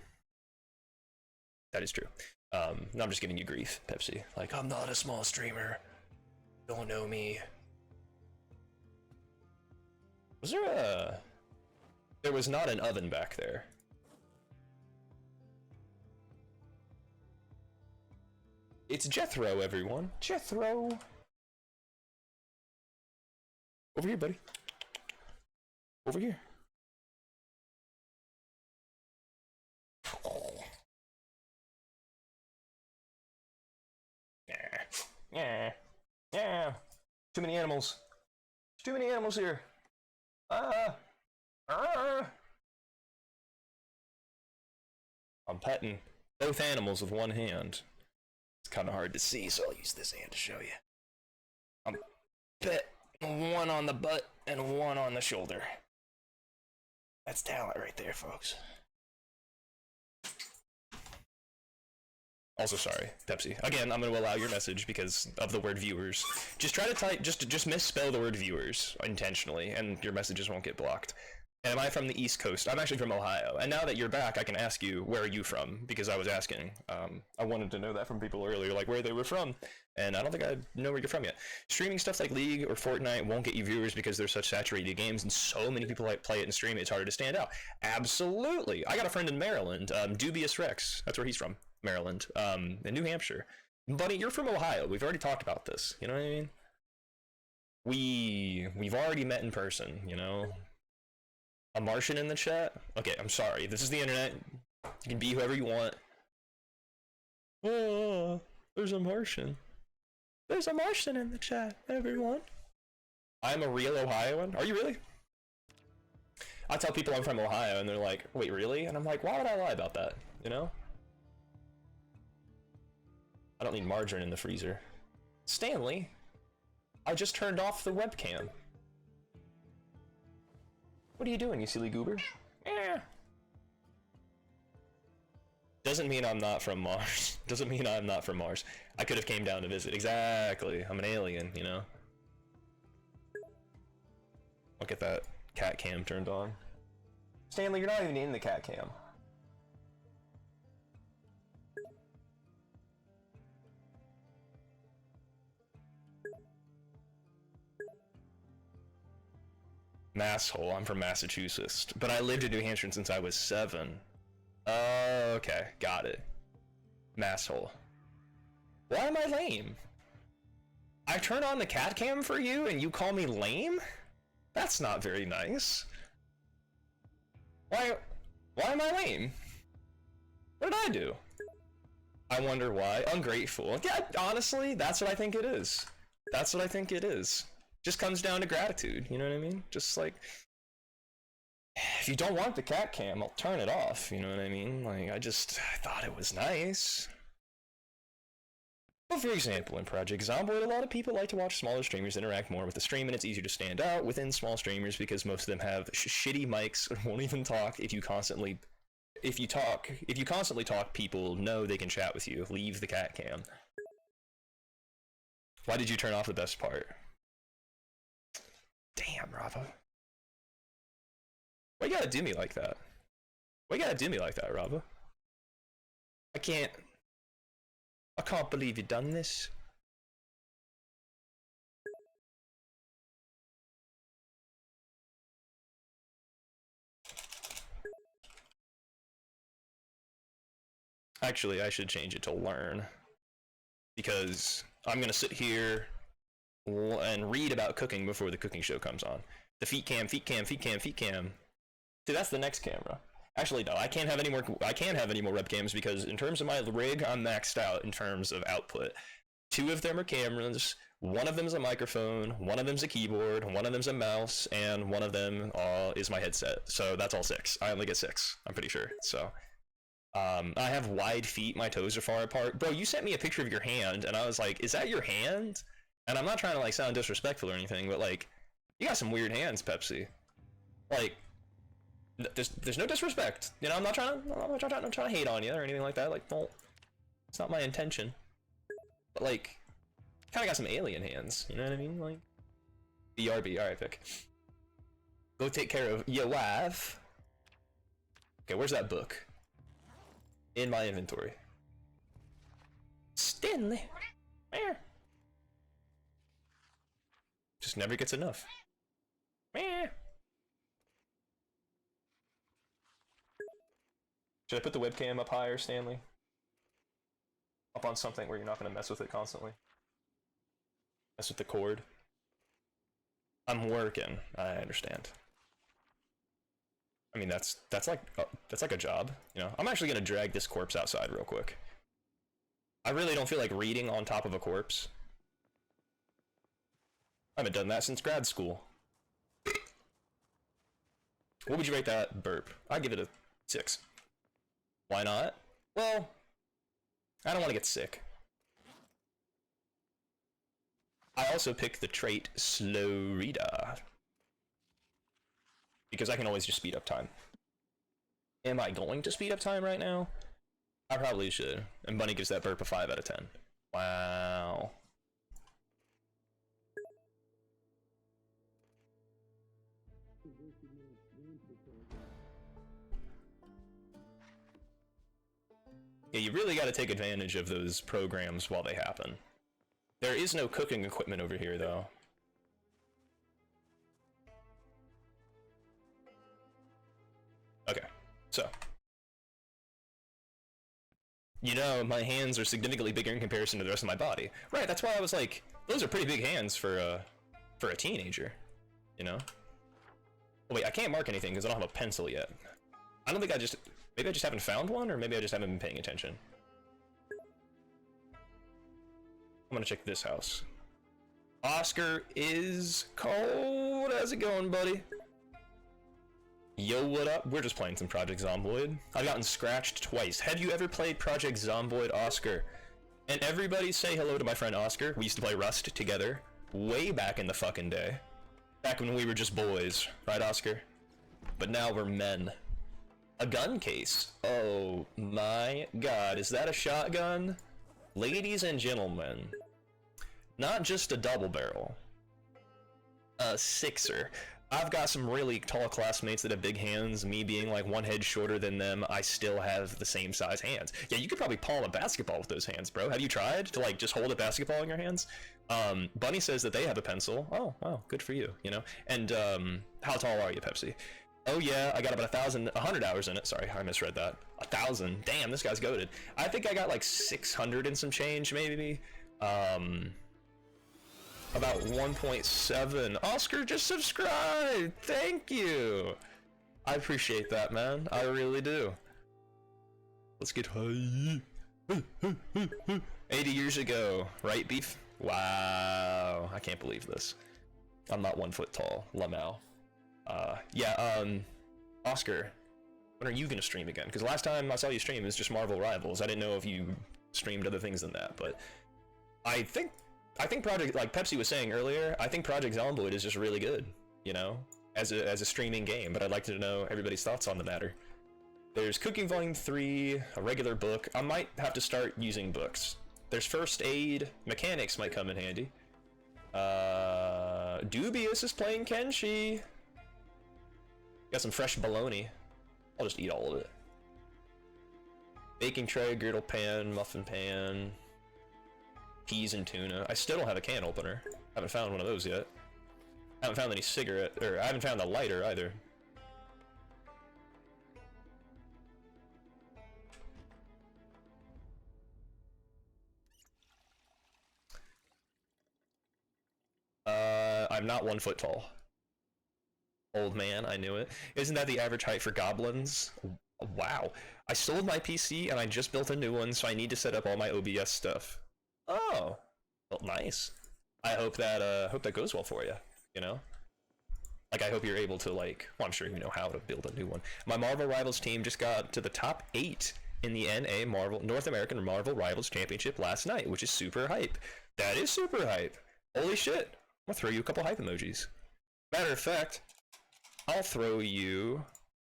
That is true. No, I'm just giving you grief, Pepsi. Like, I'm not a small streamer. Don't know me. Was there a... There was not an oven back there. It's Jethro, everyone. Jethro. Over here, buddy. Over here. Yeah. Yeah. Too many animals. Too many animals here. I'm petting both animals with one hand. It's kind of hard to see, so I'll use this hand to show you. I'm pet one on the butt and one on the shoulder. That's talent right there, folks. Also, sorry, Pepsi. Again, I'm going to allow your message because of the word viewers. Just try to type, just misspell the word viewers intentionally, and your messages won't get blocked. Am I from the East Coast? I'm actually from Ohio. And now that you're back, I can ask you, where are you from? Because I was asking. I wanted to know that from people earlier, like where they were from. And I don't think I know where you're from yet. Streaming stuff like League or Fortnite won't get you viewers because they're such saturated games and so many people play it and stream it, it's harder to stand out. Absolutely. I got a friend in Maryland, Dubious Rex. That's where he's from, Maryland, in New Hampshire. Buddy, you're from Ohio. We've already talked about this. You know what I mean? We've already met in person, you know? A Martian in the chat? Okay, I'm sorry. This is the internet. You can be whoever you want. Oh, there's a Martian. There's a Martian in the chat, everyone. I'm a real Ohioan. Are you really? I tell people I'm from Ohio, and they're like, wait, really? And I'm like, why would I lie about that? You know? I don't need margarine in the freezer. Stanley, I just turned off the webcam. What are you doing, you silly goober? Eh. Doesn't mean I'm not from Mars. Doesn't mean I'm not from Mars. I could have came down to visit. Exactly. I'm an alien, you know? I'll get that cat cam turned on. Stanley, you're not even in the cat cam. Masshole. I'm from Massachusetts, but I lived in New Hampshire since I was 7. Okay, got it. Masshole. Why am I lame? I turn on the cat cam for you and you call me lame? That's not very nice. Why am I lame? What did I do? I wonder why. Ungrateful. Yeah, honestly, that's what I think it is. That's what I think it is. Just comes down to gratitude, you know what I mean? Just like, if you don't want the cat cam, I'll turn it off, you know what I mean? Like, I thought it was nice. Well, for example, in Project Zomboid, a lot of people like to watch smaller streamers interact more with the stream, and it's easier to stand out within small streamers because most of them have shitty mics and won't even talk. If you constantly talk, people know they can chat with you. Leave the cat cam. Why did you turn off the best part? Damn, Rava. Why you gotta do me like that? Why you gotta do me like that, Rava? I can't believe you done this. Actually, I should change it to learn. Because I'm gonna sit here and read about cooking before the cooking show comes on. The feet cam, feet cam, feet cam, feet cam. See, that's the next camera. Actually, no, I can't have any more. I can't have any more webcams because in terms of my rig, I'm maxed out in terms of output. 2 of them are cameras. 1 of them is a microphone. 1 of them's a keyboard. 1 of them's a mouse, and 1 of them is my headset. So that's all 6. I only get 6. I'm pretty sure. So, I have wide feet. My toes are far apart. Bro, you sent me a picture of your hand, and I was like, "Is that your hand?" And I'm not trying to like sound disrespectful or anything, but like, you got some weird hands, Pepsi. Like. There's no disrespect, you know. I'm not trying to hate on you or anything like that. Like, don't. It's not my intention. But like, kind of got some alien hands. You know what I mean? Like, BRB. All right, Vic. Go take care of your wife. Okay, where's that book? In my inventory. Stanley. Where? Just never gets enough. Meh. Should I put the webcam up higher, Stanley? Up on something where you're not going to mess with it constantly? Mess with the cord? I'm working. I understand. I mean, that's like a job, you know? I'm actually going to drag this corpse outside real quick. I really don't feel like reading on top of a corpse. I haven't done that since grad school. What would you rate that burp? I'd give it a 6. Why not? Well, I don't want to get sick. I also picked the trait Slow Reader because I can always just speed up time. Am I going to speed up time right now? I probably should. And Bunny gives that burp a 5 out of 10. Wow. Yeah, you really got to take advantage of those programs while they happen. There is no cooking equipment over here, though. Okay, so. You know, my hands are significantly bigger in comparison to the rest of my body. Right, that's why I was like, those are pretty big hands for a teenager, you know? Oh, wait, I can't mark anything because I don't have a pencil yet. I don't think maybe I just haven't found one, or maybe I just haven't been paying attention. I'm gonna check this house. Oscar is cold. How's it going, buddy? Yo, what up? We're just playing some Project Zomboid. I've gotten scratched twice. Have you ever played Project Zomboid, Oscar? And everybody say hello to my friend Oscar. We used to play Rust together way back in the fucking day. Back when we were just boys, right, Oscar? But now we're men. A gun case. Oh my god, is that a shotgun? Ladies and gentlemen, not just a double barrel, a 6er. I've got some really tall classmates that have big hands. Me being like 1 head shorter than them, I still have the same size hands. Yeah, you could probably palm a basketball with those hands, bro. Have you tried to like just hold a basketball in your hands? Bunny says that they have a pencil. Oh, wow, good for you, you know? And how tall are you, Pepsi? Oh yeah, I got about 100 hours in it. Sorry, I misread that. 1,000. Damn, this guy's goated. I think I got like 600 and some change, maybe. About 1.7. Oscar just subscribed. Thank you. I appreciate that, man. I really do. Let's get high. 80 years ago, right, Beef? Wow, I can't believe this. I'm not 1 foot tall. Lamau. Oscar, when are you gonna stream again? Because last time I saw you stream, it was just Marvel Rivals. I didn't know if you streamed other things than that, but I think Project, like Pepsi was saying earlier, I think Project Zomboid is just really good, you know, as a streaming game. But I'd like to know everybody's thoughts on the matter. There's Cooking Volume 3, a regular book. I might have to start using books. There's First Aid. Mechanics might come in handy. Dubious is playing Kenshi. Got some fresh bologna. I'll just eat all of it. Baking tray, girdle pan, muffin pan, peas and tuna. I still don't have a can opener. Haven't found one of those yet. Haven't found any cigarette, or I haven't found a lighter either. I'm not 1 foot tall. Old man, I knew it. Isn't that the average height for goblins? Wow. I sold my PC and I just built a new one, so I need to set up all my OBS stuff. Oh, well, nice. I hope that goes well for you. You know, like I hope you're able to like. Well, I'm sure you know how to build a new one. My Marvel Rivals team just got to the top 8 in the NA North American Marvel Rivals Championship last night, which is super hype. That is super hype. Holy shit! I'm gonna throw you a couple hype emojis. Matter of fact, I'll throw you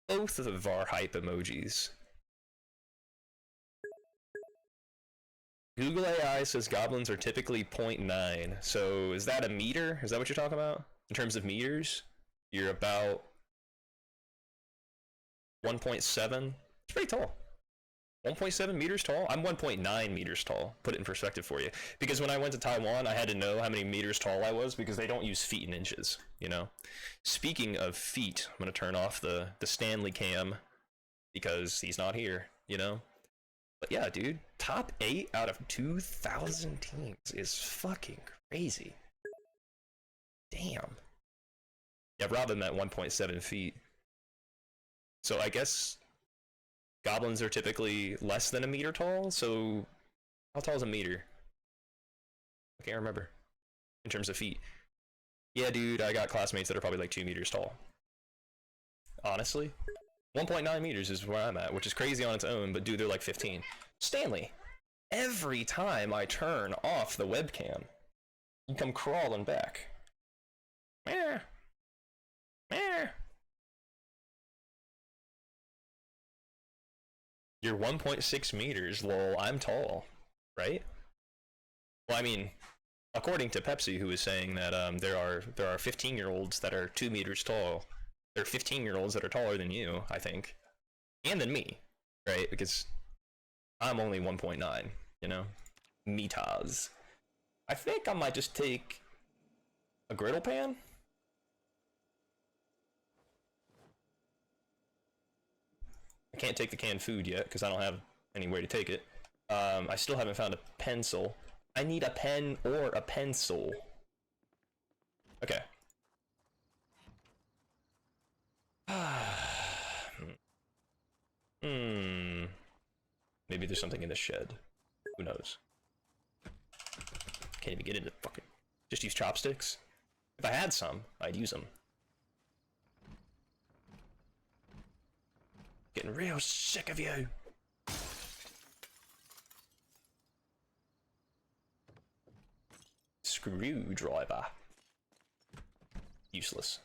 both of our hype emojis. Google AI says goblins are typically 0.9. So is that a meter? Is that what you're talking about? In terms of meters? You're about 1.7. It's pretty tall. 1.7 meters tall? I'm 1.9 meters tall. Put it in perspective for you. Because when I went to Taiwan, I had to know how many meters tall I was because they don't use feet and inches, you know? Speaking of feet, I'm going to turn off the Stanley cam because he's not here, you know? But yeah, dude, top 8 out of 2,000 teams is fucking crazy. Damn. Yeah, Robin at 1.7 feet. So I guess goblins are typically less than a meter tall, so how tall is a meter? I can't remember. In terms of feet. Yeah, dude, I got classmates that are probably like 2 meters tall. Honestly. 1.9 meters is where I'm at, which is crazy on its own, but dude, they're like 15. Stanley, every time I turn off the webcam, you come crawling back. Meh. Meh. You're 1.6 meters, lol, I'm tall, right? Well, I mean, according to Pepsi, who is saying that there are 15-year-olds that are 2 meters tall. There are 15-year-olds that are taller than you, I think, and than me, right? Because I'm only 1.9, you know, meters. I think I might just take a griddle pan. I can't take the canned food yet because I don't have anywhere to take it. I still haven't found a pencil. I need a pen or a pencil. Okay. Maybe there's something in the shed. Who knows? Can't even get into fucking. Just use chopsticks. If I had some, I'd use them. Getting real sick of you. Screwdriver. Useless.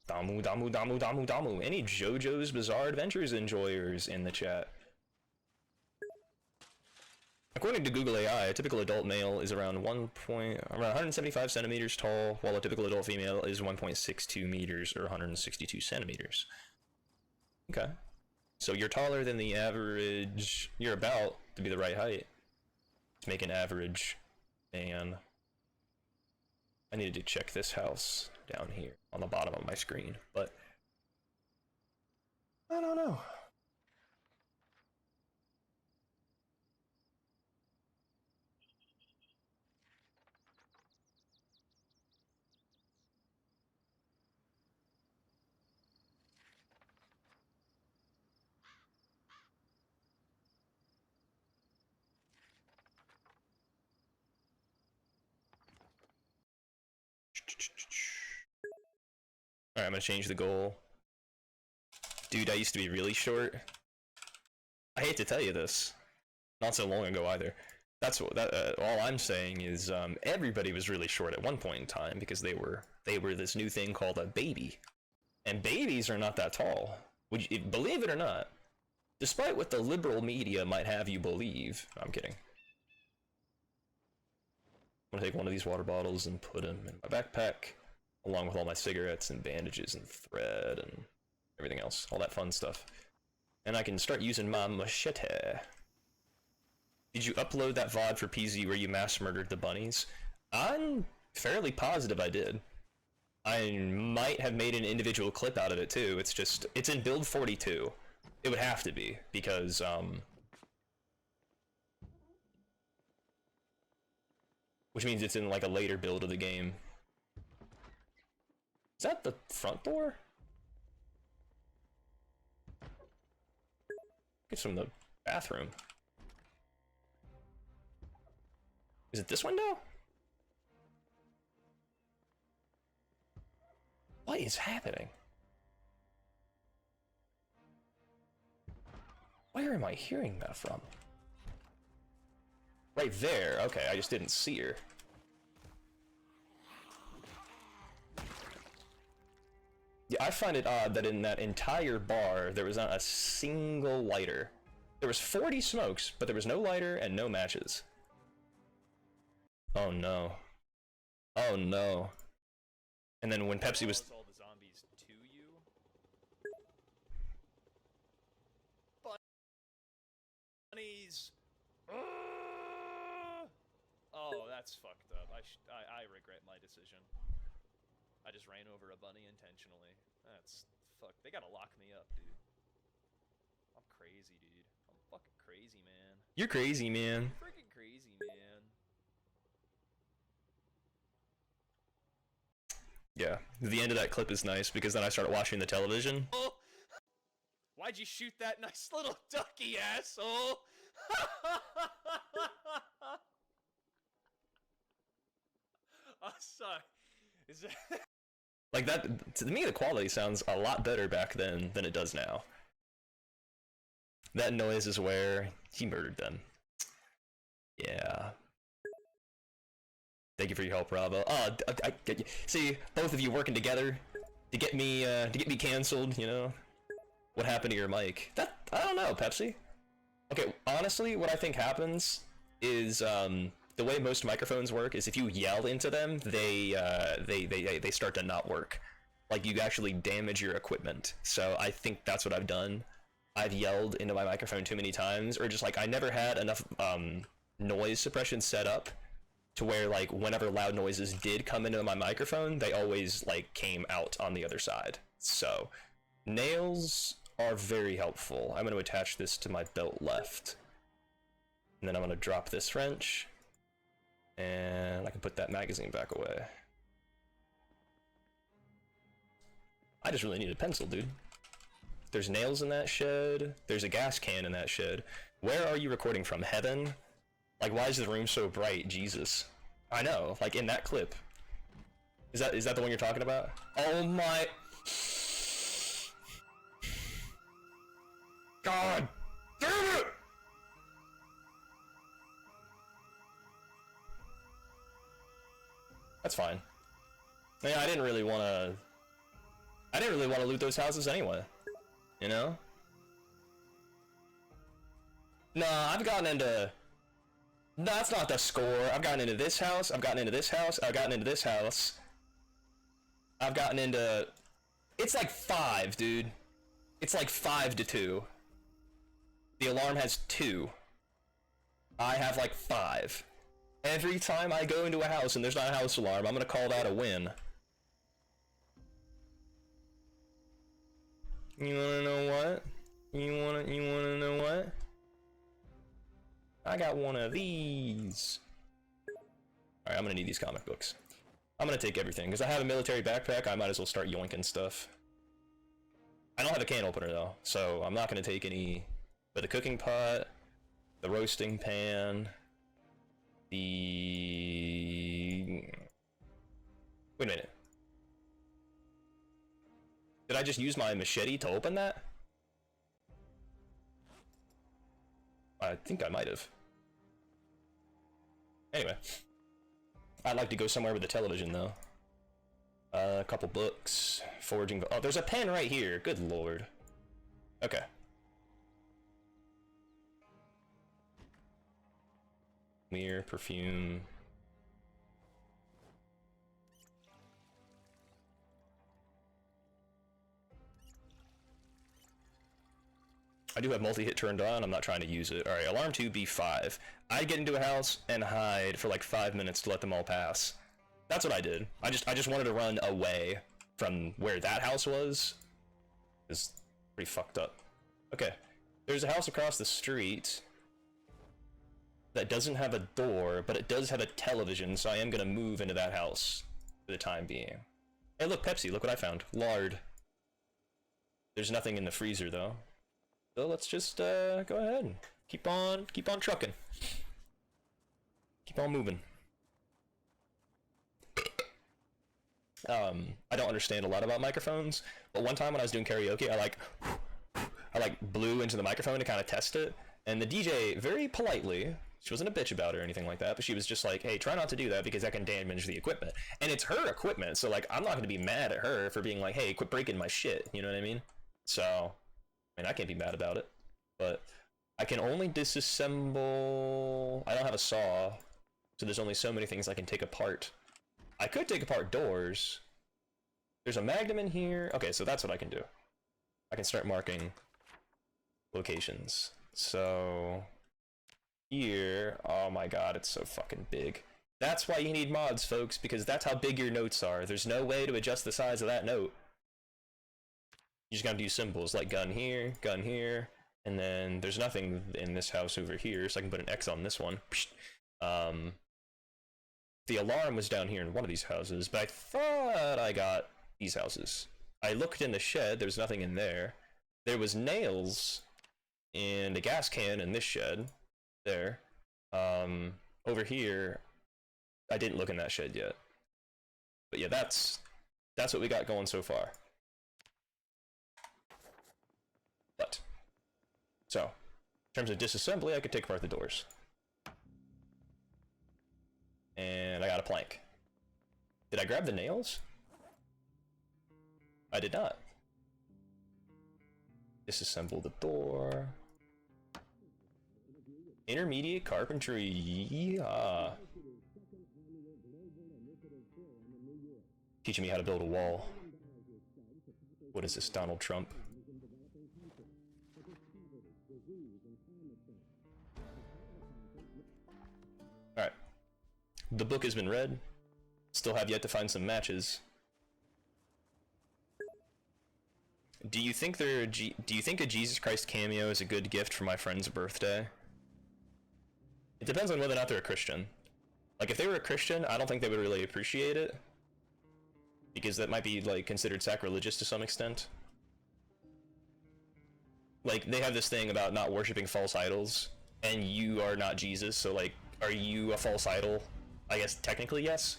Damu, damu, damu, damu, damu. Any JoJo's Bizarre Adventures enjoyers in the chat? According to Google AI, a typical adult male is around around 175 centimeters tall, while a typical adult female is 1.62 meters or 162 centimeters. Okay. So you're taller than the average. You're about to be the right height. Let's make an average man. I needed to check this house down here on the bottom of my screen, but I don't know. Alright, I'm gonna change the goal. Dude, I used to be really short. I hate to tell you this. Not so long ago either. That's what all I'm saying is everybody was really short at one point in time because they were this new thing called a baby. And babies are not that tall. Would you believe it or not? Despite what the liberal media might have you believe. I'm kidding. I'm gonna take one of these water bottles and put them in my backpack, along with all my cigarettes and bandages and thread and everything else, all that fun stuff. And I can start using my machete. Did you upload that VOD for PZ where you mass murdered the bunnies? I'm fairly positive I did. I might have made an individual clip out of it too. It's just, it's in build 42. It would have to be, because, which means it's in like a later build of the game. Is that the front door? It's from the bathroom. Is it this window? What is happening? Where am I hearing that from? Right there. Okay, I just didn't see her. Yeah, I find it odd that in that entire bar, there was not a single lighter. There was 40 smokes, but there was no lighter and no matches. Oh no. Oh no. And then when Pepsi was... all the zombies to you. Bunnies! Oh, that's fucked up. I regret my decision. I just ran over a bunny intentionally. That's fuck. They gotta lock me up, dude. I'm crazy, dude. I'm fucking crazy, man. You're crazy, man. Freaking crazy, man. Yeah, the end of that clip is nice because then I started watching the television. Oh! Why'd you shoot that nice little ducky, asshole? Oh, sorry. Is that... Like that, to me the quality sounds a lot better back then than it does now. That noise is where he murdered them. Yeah. Thank you for your help, Bravo. See, both of you working together to get me canceled, you know? What happened to your mic? That, I don't know, Pepsi. Okay, honestly, what I think happens is, the way most microphones work is if you yell into them, they start to not work. Like, you actually damage your equipment. So I think that's what I've done. I've yelled into my microphone too many times, or just like, I never had enough, noise suppression set up to where, like, whenever loud noises did come into my microphone, they always, like, came out on the other side. So, nails are very helpful. I'm going to attach this to my belt left. And then I'm going to drop this wrench. And I can put that magazine back away. I just really need a pencil, dude. There's nails in that shed. There's a gas can in that shed. Where are you recording from? Heaven? Like, why is the room so bright? Jesus. I know, like in that clip. Is that the one you're talking about? Oh my... God damn it! That's fine. Yeah, I didn't really want to loot those houses anyway. You know? Nah, I've gotten into... No, that's not the score. I've gotten into this house, I've gotten into this house, I've gotten into this house. I've gotten into... It's like 5, dude. It's like 5-2. The alarm has 2. I have like 5. Every time I go into a house and there's not a house alarm, I'm gonna call that a win. You wanna know what? You wanna know what? I got one of these. Alright, I'm gonna need these comic books. I'm gonna take everything, because I have a military backpack, I might as well start yoinking stuff. I don't have a can opener though, so I'm not gonna take any... But the cooking pot, the roasting pan, the... Wait a minute. Did I just use my machete to open that? I think I might have. Anyway. I'd like to go somewhere with a television, though. A couple books. Foraging... Oh, there's a pen right here. Good lord. Okay. Mirror, perfume... I do have multi-hit turned on, I'm not trying to use it. Alright, alarm 2, B5. I get into a house and hide for like 5 minutes to let them all pass. That's what I did. I just wanted to run away from where that house was. It's pretty fucked up. Okay, there's a house across the street that doesn't have a door, but it does have a television, so I am gonna move into that house for the time being. Hey, look, Pepsi. Look what I found. Lard. There's nothing in the freezer though. So let's just go ahead and keep on trucking. Keep on moving. I don't understand a lot about microphones, but one time when I was doing karaoke, I blew into the microphone to kind of test it, and the DJ very politely, she wasn't a bitch about it or anything like that, but she was just like, hey, try not to do that because that can damage the equipment. And it's her equipment, so like I'm not going to be mad at her for being like, hey, quit breaking my shit, you know what I mean? So, I mean, I can't be mad about it, but I can only disassemble. I don't have a saw, so there's only so many things I can take apart. I could take apart doors. There's a magnum in here. Okay, so that's what I can do. I can start marking locations. So here, oh my god, it's so fucking big. That's why you need mods, folks, because that's how big your notes are. There's no way to adjust the size of that note. You just gotta do symbols like gun here, and then there's nothing in this house over here, so I can put an X on this one. The alarm was down here in one of these houses, but I thought I got these houses. I looked in the shed, there was nothing in there. There was nails and a gas can in this shed. There. Over here, I didn't look in that shed yet. But yeah, that's what we got going so far. But, so, in terms of disassembly, I could take apart the doors. And I got a plank. Did I grab the nails? I did not. Disassemble the door. Intermediate carpentry. Teaching me how to build a wall. What is this, Donald Trump? Alright. The book has been read. Still have yet to find some matches. Do you think a Jesus Christ cameo is a good gift for my friend's birthday? It depends on whether or not they're a Christian. Like, if they were a Christian, I don't think they would really appreciate it. Because that might be, like, considered sacrilegious to some extent. Like, they have this thing about not worshiping false idols, and you are not Jesus, so, like, are you a false idol? I guess technically yes.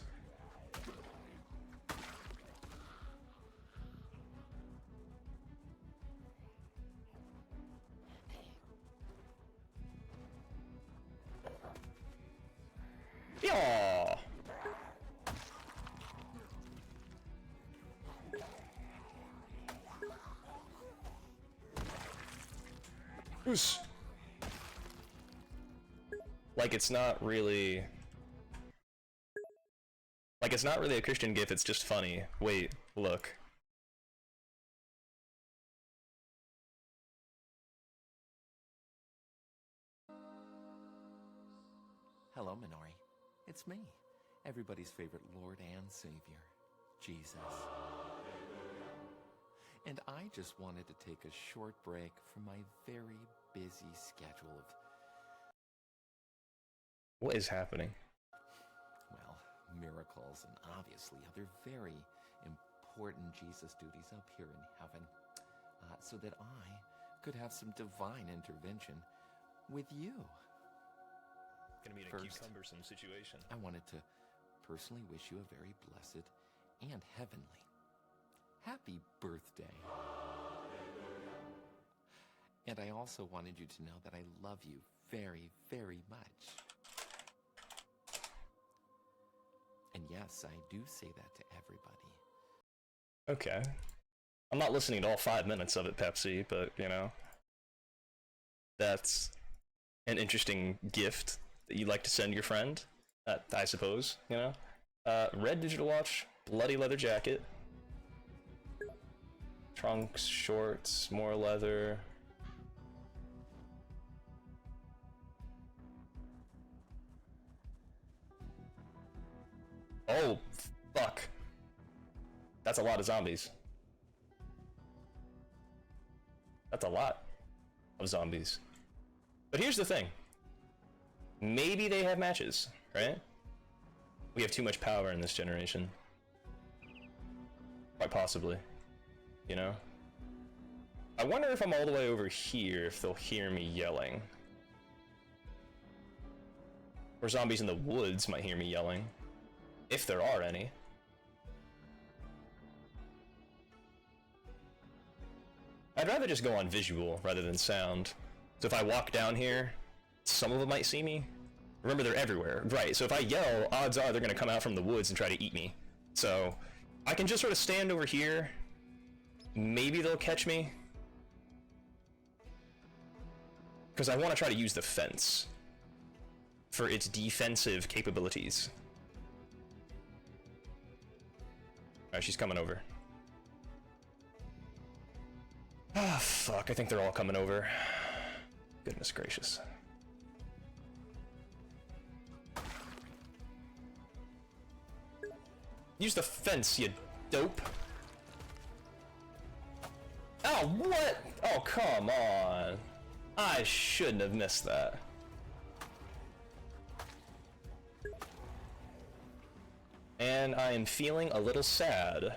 Yeah. Oos. Like it's not really a Christian gift, it's just funny. Wait, look. Hello, Minori. It's me, everybody's favorite Lord and Savior, Jesus. And I just wanted to take a short break from my very busy schedule of... What is happening? well, miracles and obviously other very important Jesus duties up here in heaven, so that I could have some divine intervention with you. Gonna be in a First, cumbersome situation. I wanted to personally wish you a very blessed and heavenly happy birthday. And I also wanted you to know that I love you very, very much. And yes, I do say that to everybody. Okay. I'm not listening to all 5 minutes of it, Pepsi, but, you know. That's an interesting gift that you'd like to send your friend, I suppose, you know? Red digital watch, bloody leather jacket. Trunks, shorts, more leather. Oh, fuck. That's a lot of zombies. That's a lot of zombies. But here's the thing. Maybe they have matches, right? We have too much power in this generation. Quite possibly. You know? I wonder if I'm all the way over here, if they'll hear me yelling. Or zombies in the woods might hear me yelling. If there are any. I'd rather just go on visual rather than sound. So if I walk down here, some of them might see me. Remember, they're everywhere. Right, so if I yell, odds are they're gonna come out from the woods and try to eat me. So I can just sort of stand over here. Maybe they'll catch me. Because I want to try to use the fence for its defensive capabilities. Alright, she's coming over. Ah, fuck, I think they're all coming over. Goodness gracious. Use the fence, you dope. Oh, what? Oh, come on. I shouldn't have missed that. And I am feeling a little sad.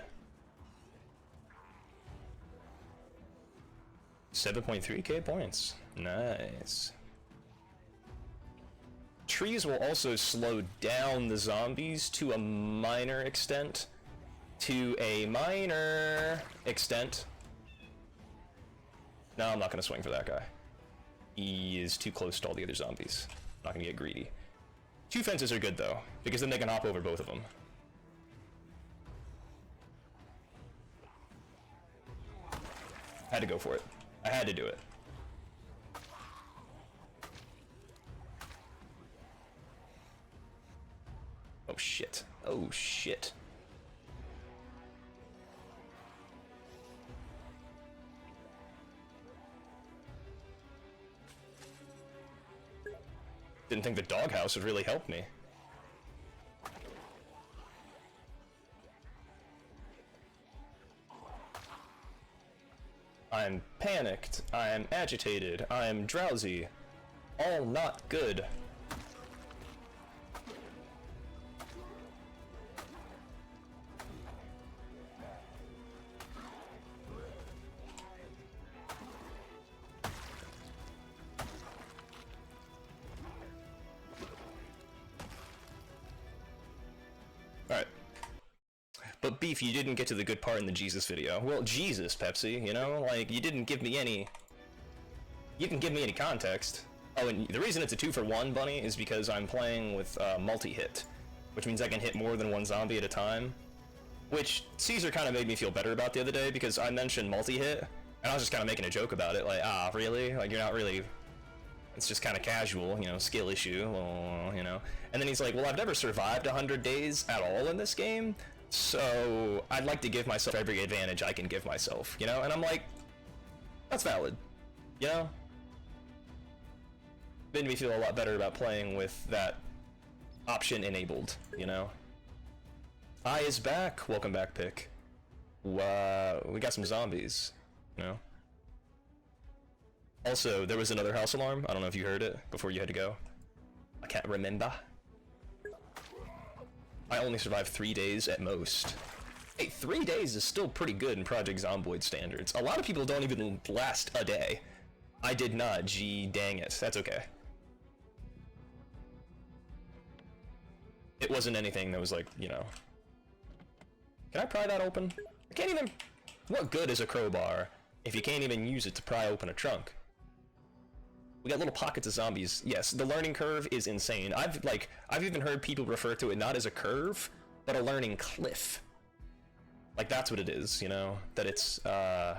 7.3k points. Nice. Trees will also slow down the zombies to a minor extent. No, I'm not gonna swing for that guy. He is too close to all the other zombies. I'm not gonna get greedy. 2 fences are good though, because then they can hop over both of them. Had to go for it. I had to do it. Oh shit. Oh shit. Didn't think the doghouse would really help me. I'm panicked, I'm agitated, I'm drowsy. All not good. Alright. But Beef, you didn't get to the good part in the Jesus video. Well, Jesus, Pepsi, you know? Like, you didn't give me any... You didn't give me any context. Oh, and the reason it's a 2-for-1, Bunny, is because I'm playing with multi-hit. Which means I can hit more than one zombie at a time. Which Caesar kind of made me feel better about the other day, because I mentioned multi-hit, and I was just kind of making a joke about it. Like, ah, really? Like, you're not really... It's just kind of casual, you know, skill issue, you know? And then he's like, well, I've never survived 100 days at all in this game, so I'd like to give myself every advantage I can give myself, you know? And I'm like, that's valid, you know? Made me feel a lot better about playing with that option enabled, you know? I is back. Welcome back, Pick. Wow, we got some zombies, you know? Also, there was another house alarm. I don't know if you heard it before you had to go. I can't remember. I only survived 3 days at most. Hey, 3 days is still pretty good in Project Zomboid standards. A lot of people don't even last a day. I did not. Gee, dang it. That's okay. It wasn't anything that was like, you know... Can I pry that open? I can't even... What good is a crowbar if you can't even use it to pry open a trunk? We got little pockets of zombies. Yes, the learning curve is insane. I've even heard people refer to it not as a curve, but a learning cliff. Like, that's what it is, you know? That it's, the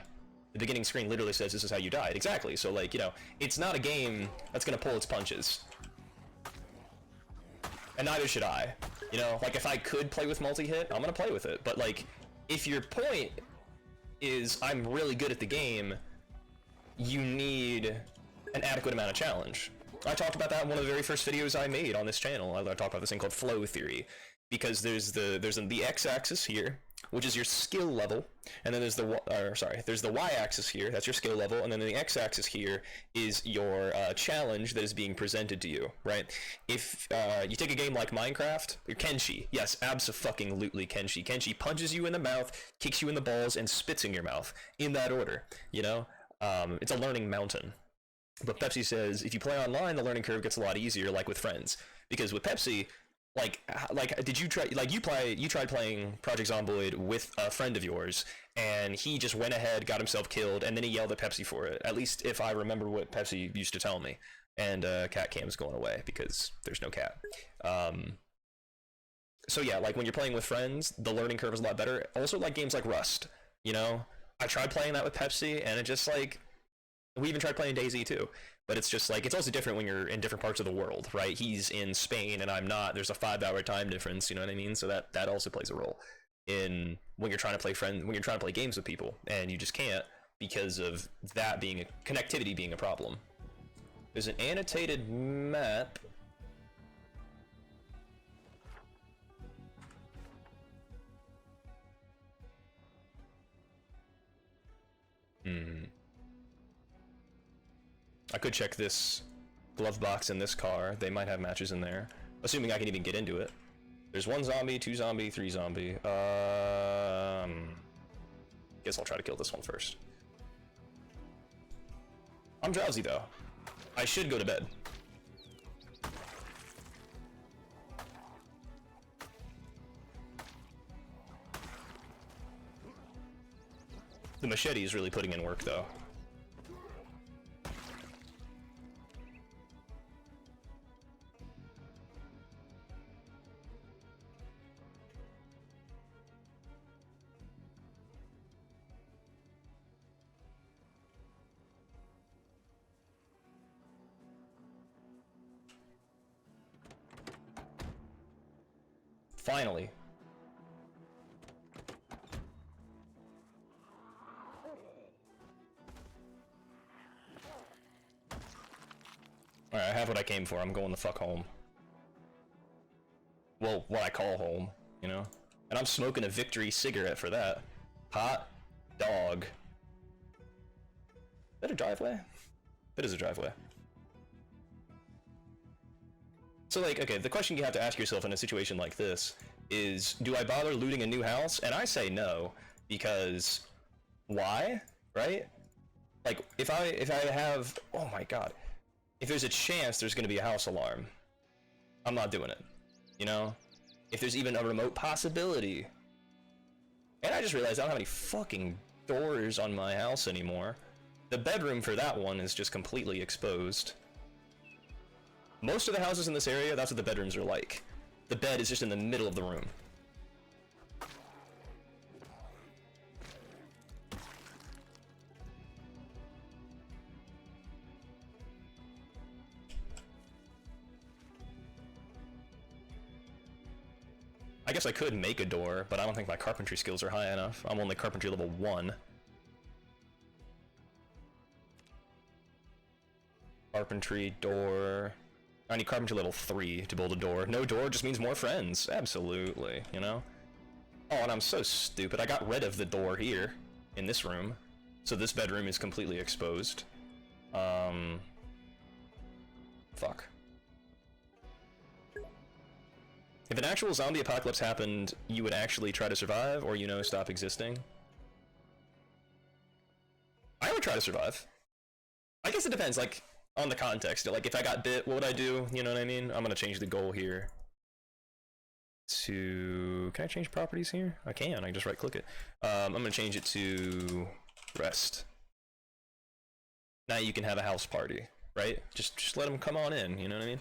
beginning screen literally says this is how you died. Exactly, so like, you know, it's not a game that's gonna pull its punches. And neither should I. You know, like, if I could play with multi-hit, I'm gonna play with it. But like, if your point is I'm really good at the game, you need an adequate amount of challenge. I talked about that in one of the very first videos I made on this channel. I talked about this thing called flow theory, because there's the x-axis here, which is your skill level, and then there's there's the y-axis here, that's your skill level, and then the x-axis here is your challenge that is being presented to you, right? If you take a game like Minecraft, or Kenshi, yes, abso-fucking-lutely Kenshi. Kenshi punches you in the mouth, kicks you in the balls, and spits in your mouth, in that order, you know? It's a learning mountain. But Pepsi says, if you play online, the learning curve gets a lot easier, like with friends. Because with Pepsi, did you try, you tried playing Project Zomboid with a friend of yours, and he just went ahead, got himself killed, and then he yelled at Pepsi for it. At least if I remember what Pepsi used to tell me. And cat cam's going away because there's no cat. So yeah, like when you're playing with friends, the learning curve is a lot better. Also, like games like Rust, you know? I tried playing that with Pepsi, and it just like, we even tried playing DayZ too, but it's just like, it's also different when you're in different parts of the world, right? He's in Spain and I'm not. There's a 5-hour time difference, you know what I mean? So that also plays a role in when you're trying to play games with people, and you just can't because of that being connectivity being a problem. There's an annotated map. I could check this glove box in this car. They might have matches in there. Assuming I can even get into it. There's 1 zombie, 2 zombie, 3 zombie. Guess I'll try to kill this one first. I'm drowsy though. I should go to bed. The machete is really putting in work though. Finally. Alright, I have what I came for. I'm going the fuck home. Well, what I call home, you know? And I'm smoking a Victory cigarette for that. Hot dog. Is that a driveway? That is a driveway. So, like, okay, the question you have to ask yourself in a situation like this is, do I bother looting a new house? And I say no, because why, right? Like, if I have, oh my god, if there's a chance there's gonna be a house alarm, I'm not doing it, you know? If there's even a remote possibility. And I just realized I don't have any fucking doors on my house anymore. The bedroom for that one is just completely exposed. Most of the houses in this area, that's what the bedrooms are like. The bed is just in the middle of the room. I guess I could make a door, but I don't think my carpentry skills are high enough. I'm only carpentry level 1. Carpentry, door... I need carpentry level 3 to build a door. No door just means more friends. Absolutely, you know? Oh, and I'm so stupid. I got rid of the door here, in this room. So this bedroom is completely exposed. Fuck. If an actual zombie apocalypse happened, you would actually try to survive, or, you know, stop existing? I would try to survive. I guess it depends, like, on the context. Like, if I got bit, what would I do? You know what I mean? I'm gonna change the goal here to... Can I change properties here? I can. I can just right-click it. I'm gonna change it to rest. Now you can have a house party, right? Just let them come on in, you know what I mean?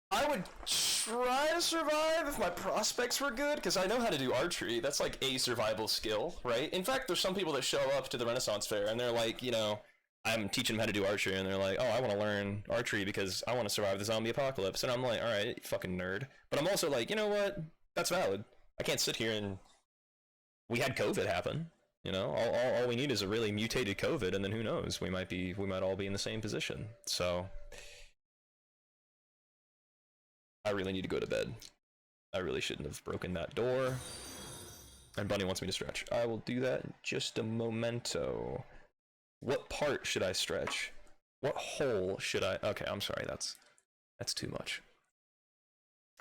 I would try to survive if my prospects were good, because I know how to do archery. That's like a survival skill, right? In fact, there's some people that show up to the Renaissance Fair, and they're like, you know... I'm teaching them how to do archery, and they're like, oh, I want to learn archery because I want to survive the zombie apocalypse. And I'm like, alright, you fucking nerd. But I'm also like, you know what? That's valid. I can't sit here and... We had COVID happen, you know? All we need is a really mutated COVID, and then who knows? We might all be in the same position. So... I really need to go to bed. I really shouldn't have broken that door. And Bunny wants me to stretch. I will do that in just a momento. What part should I stretch? What hole should I... Okay, I'm sorry, that's too much.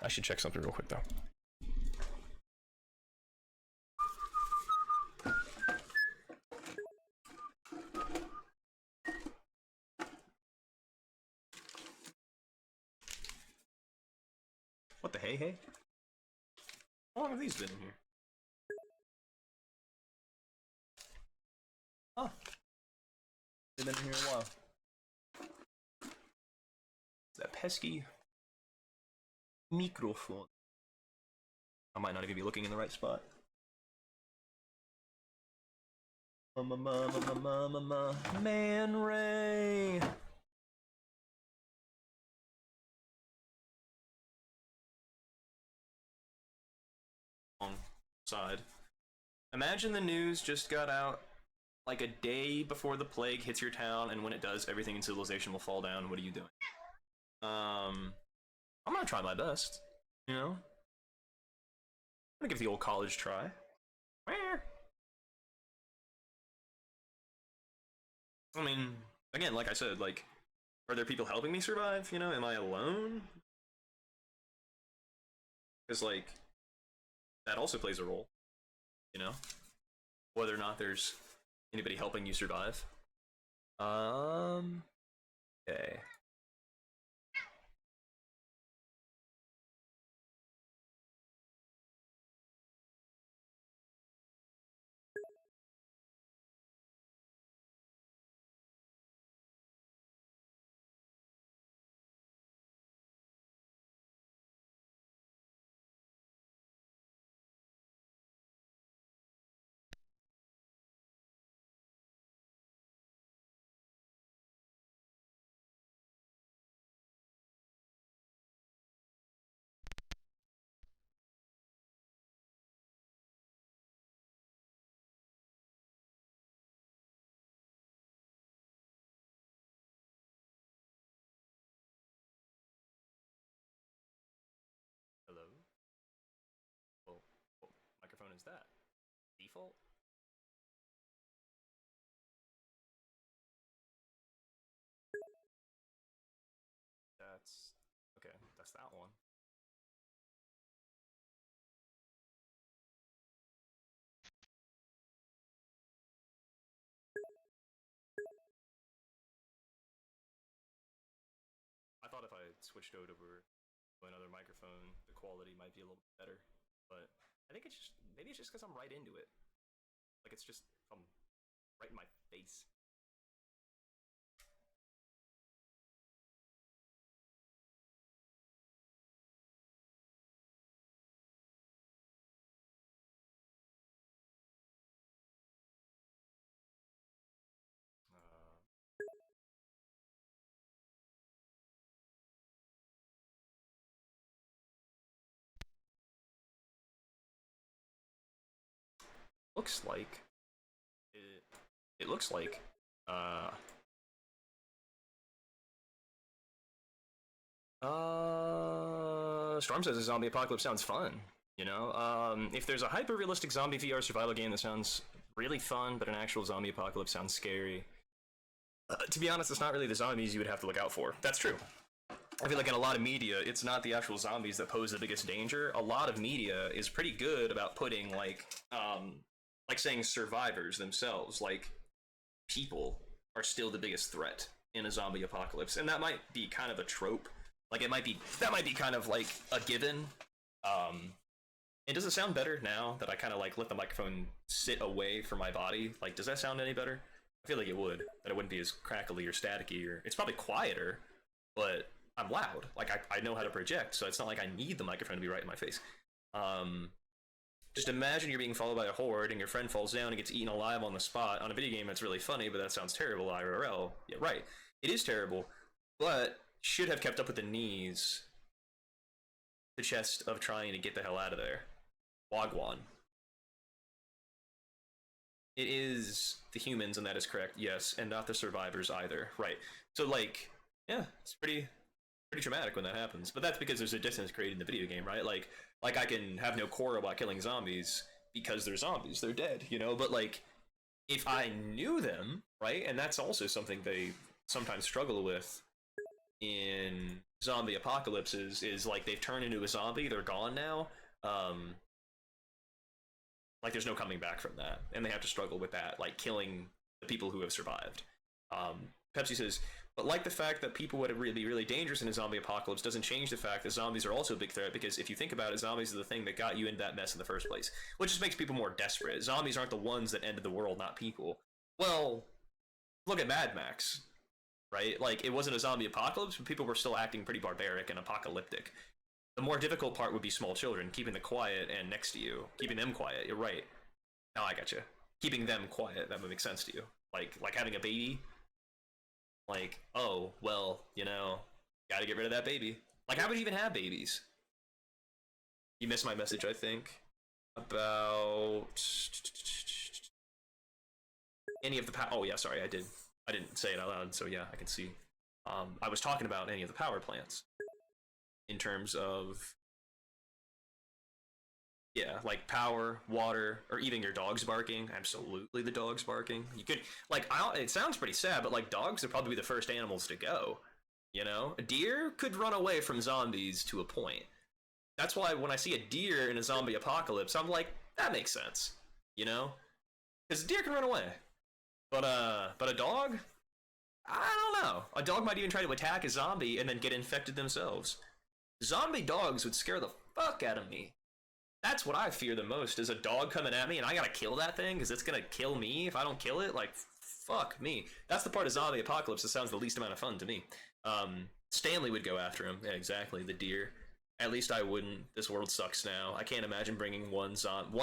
I should check something real quick, though. What the hey? How long have these been in here? Oh. They've been in here a while. That pesky microphone. I might not even be looking in the right spot. Man Ray. Side. Imagine the news just got out like a day before the plague hits your town, and when it does, everything in civilization will fall down. What are you doing? I'm gonna try my best, you know? I'm gonna give the old college try. I mean, again, like I said, like, are there people helping me survive? You know, am I alone? Because, like, that also plays a role, you know? Whether or not there's anybody helping you survive. Okay. Hello? Well, what microphone is that? Default? That's... okay, that's that one. I thought if I switched over to another microphone, the quality might be a little bit better, but I think it's just, maybe it's just because I'm right into it. Like, it's just, I'm right in my face. Looks like it looks like Storm says a zombie apocalypse sounds fun, you know. If there's a hyper-realistic zombie VR survival game that sounds really fun, but an actual zombie apocalypse sounds scary, to be honest, it's not really the zombies you would have to look out for. That's true. I feel like in a lot of media, it's not the actual zombies that pose the biggest danger. A lot of media is pretty good about putting, like saying survivors themselves, like, people are still the biggest threat in a zombie apocalypse. And that might be kind of a trope. Like, that might be kind of, like, a given. And does it sound better now that I kind of, like, let the microphone sit away from my body? Like, does that sound any better? I feel like it would. That it wouldn't be as crackly or staticky, or... It's probably quieter, but I'm loud. Like, I know how to project, so it's not like I need the microphone to be right in my face. Just imagine you're being followed by a horde and your friend falls down and gets eaten alive on the spot. On a video game, that's really funny, but that sounds terrible IRL. Yeah, right. It is terrible, but should have kept up with the knees. The chest of trying to get the hell out of there. Wagwan. It is the humans, and that is correct, yes, and not the survivors either. Right. So, like, yeah, it's pretty traumatic when that happens. But that's because there's a distance created in the video game, right? Like I can have no quarrel about killing zombies because they're zombies, they're dead, you know. But like, if I knew them, right, and that's also something they sometimes struggle with in zombie apocalypses, is like they've turned into a zombie, they're gone now. Like there's no coming back from that, and they have to struggle with that, like killing the people who have survived. Pepsi says, but like the fact that people would be really dangerous in a zombie apocalypse doesn't change the fact that zombies are also a big threat, because if you think about it, zombies are the thing that got you into that mess in the first place, which just makes people more desperate. Zombies aren't the ones that ended the world, not people. Well, look at Mad Max, right? Like, it wasn't a zombie apocalypse, but people were still acting pretty barbaric and apocalyptic. The more difficult part would be small children, keeping them quiet and next to you. Keeping them quiet, you're right. Now I gotcha. Keeping them quiet, that would make sense to you. Like having a baby. Like, oh, well, you know, gotta get rid of that baby. Like, how would you even have babies? You missed my message, I think, about any of the oh yeah, sorry, I didn't say it out loud, so yeah, I can see. I was talking about any of the power plants in terms of, yeah, like power, water, or even your dog's barking. Absolutely, the dog's barking. You could, like, it sounds pretty sad, but like dogs would probably be the first animals to go. You know, a deer could run away from zombies to a point. That's why when I see a deer in a zombie apocalypse, I'm like, that makes sense. You know, because a deer can run away, but a dog, I don't know. A dog might even try to attack a zombie and then get infected themselves. Zombie dogs would scare the fuck out of me. That's what I fear the most, is a dog coming at me and I gotta kill that thing because it's gonna kill me if I don't kill it. Like, fuck me. That's the part of zombie apocalypse that sounds the least amount of fun to me. Stanley would go after him. Yeah, exactly, the deer. At least I wouldn't. This world sucks now. I can't imagine bringing one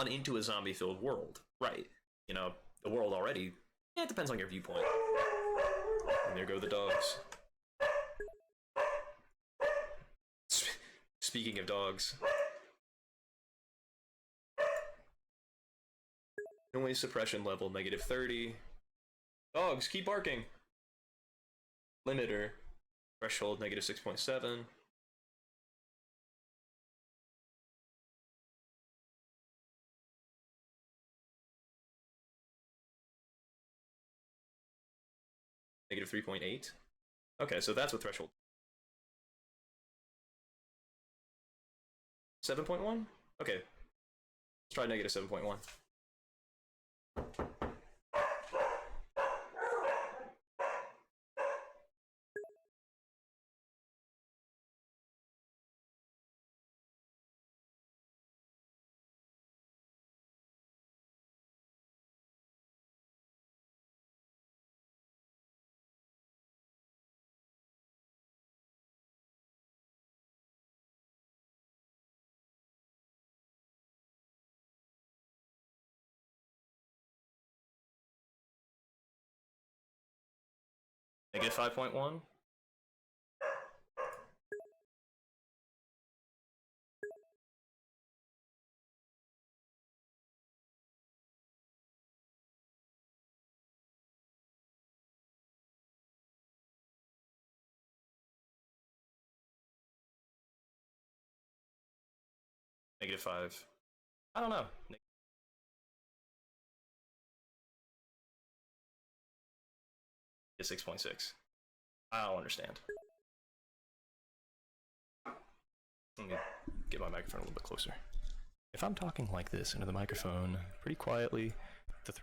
into a zombie-filled world. Right. You know, the world already, yeah, it depends on your viewpoint. And there go the dogs. Speaking of dogs. Noise suppression level, -30. Dogs, keep barking. Limiter. Threshold, -6.7. -3.8. Okay, so that's what threshold. 7.1? Okay. Let's try -7.1. -5.1. -5. I don't know. -6.6. I don't understand. Let me get my microphone a little bit closer. If I'm talking like this into the microphone pretty quietly, the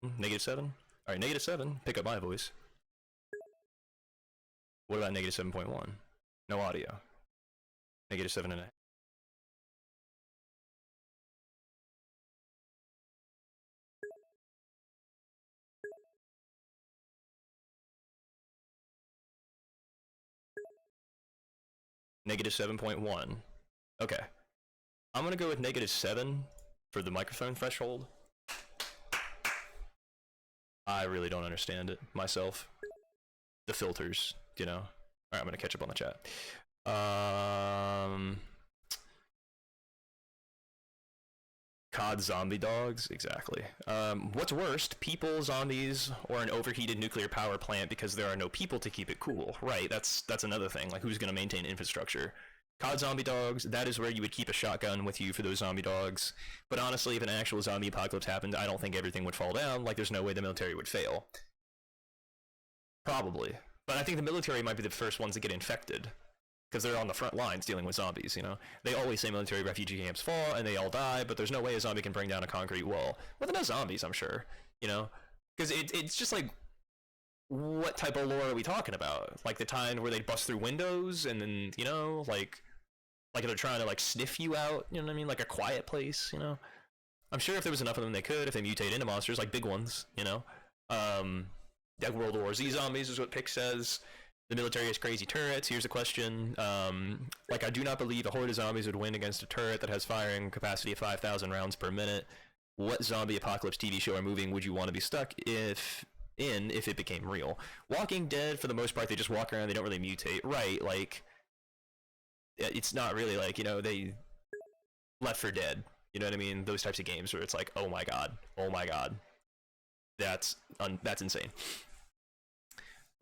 -7? Alright, -7. Pick up my voice. What about -7.1? No audio. -7.5. -7.1. Okay. I'm gonna go with -7 for the microphone threshold. I really don't understand it myself. The filters, you know. Alright, I'm gonna catch up on the chat. COD zombie dogs, exactly. What's worst, people, zombies, or an overheated nuclear power plant because there are no people to keep it cool? Right, that's another thing. Like, who's gonna maintain infrastructure? COD zombie dogs, that is where you would keep a shotgun with you for those zombie dogs. But honestly, if an actual zombie apocalypse happened, I don't think everything would fall down. Like, there's no way the military would fail. Probably. But I think the military might be the first ones to get infected. Because they're on the front lines dealing with zombies, you know? They always say military refugee camps fall, and they all die, but there's no way a zombie can bring down a concrete wall. Well, they're not zombies, I'm sure, you know? Because it's just like, what type of lore are we talking about? Like the time where they bust through windows, and then, you know, like they're trying to, like, sniff you out, you know what I mean? Like a quiet place, you know? I'm sure if there was enough of them, they could, if they mutate into monsters, like big ones, you know? Like World War Z zombies is what Pick says. The military has crazy turrets. Here's a question. Like, I do not believe a horde of zombies would win against a turret that has firing capacity of 5,000 rounds per minute. What zombie apocalypse TV show or movie would you want to be stuck if it became real? Walking Dead, for the most part, they just walk around. They don't really mutate. Right, like, it's not really like, you know, they Left 4 Dead. You know what I mean? Those types of games where it's like, oh my god. That's insane.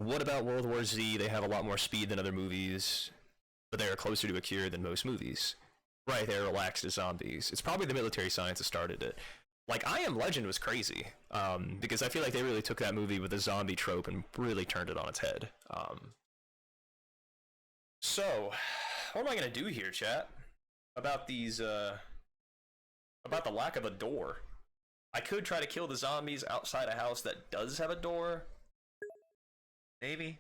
What about World War Z? They have a lot more speed than other movies, but they are closer to a cure than most movies. Right, they're relaxed as zombies. It's probably the military science that started it. Like, I Am Legend was crazy, because I feel like they really took that movie with the zombie trope and really turned it on its head. So, what am I gonna do here, chat? About these, about the lack of a door. I could try to kill the zombies outside a house that does have a door. Maybe.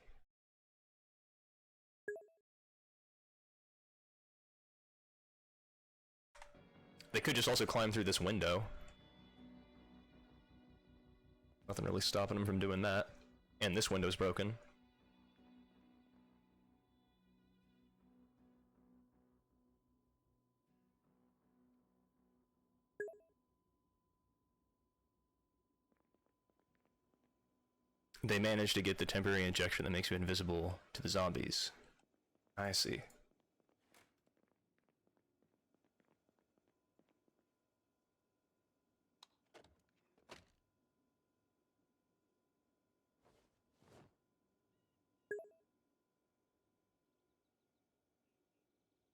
They could just also climb through this window. Nothing really stopping them from doing that. And this window's broken. They managed to get the temporary injection that makes you invisible to the zombies. I see.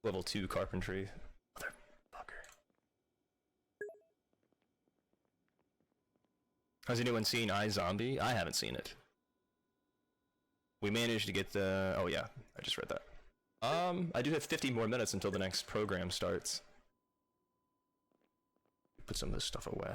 Level 2 carpentry. Motherfucker. Has anyone seen iZombie? I haven't seen it. We managed to get the... Oh yeah, I just read that. I do have 50 more minutes until the next program starts. Put some of this stuff away.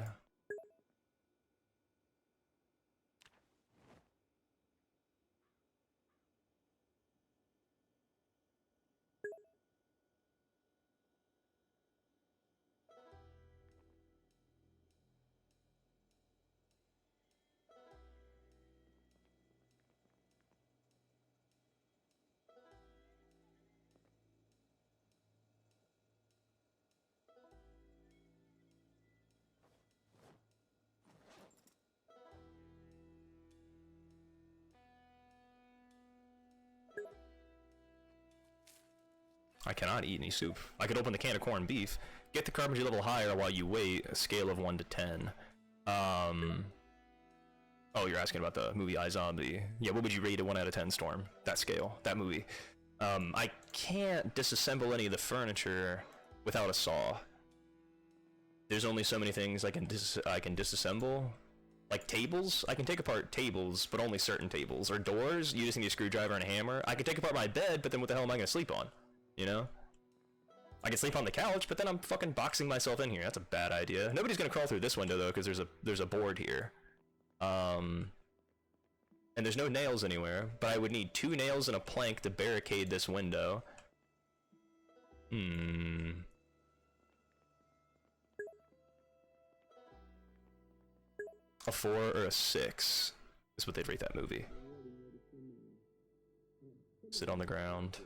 I cannot eat any soup. I could open the can of corned beef, get the carpentry level higher while you wait, a scale of 1 to 10. Oh, you're asking about the movie iZombie. Yeah, what would you rate a 1 out of 10, Storm? That scale, that movie. I can't disassemble any of the furniture without a saw. There's only so many things I can disassemble. Like tables? I can take apart tables, but only certain tables. Or doors, you just need a screwdriver and a hammer. I can take apart my bed, but then what the hell am I gonna sleep on? You know? I can sleep on the couch, but then I'm fucking boxing myself in here. That's a bad idea. Nobody's gonna crawl through this window though, because there's a board here. And there's no nails anywhere, but I would need 2 nails and a plank to barricade this window. A 4 or a 6 is what they'd rate that movie. Sit on the ground.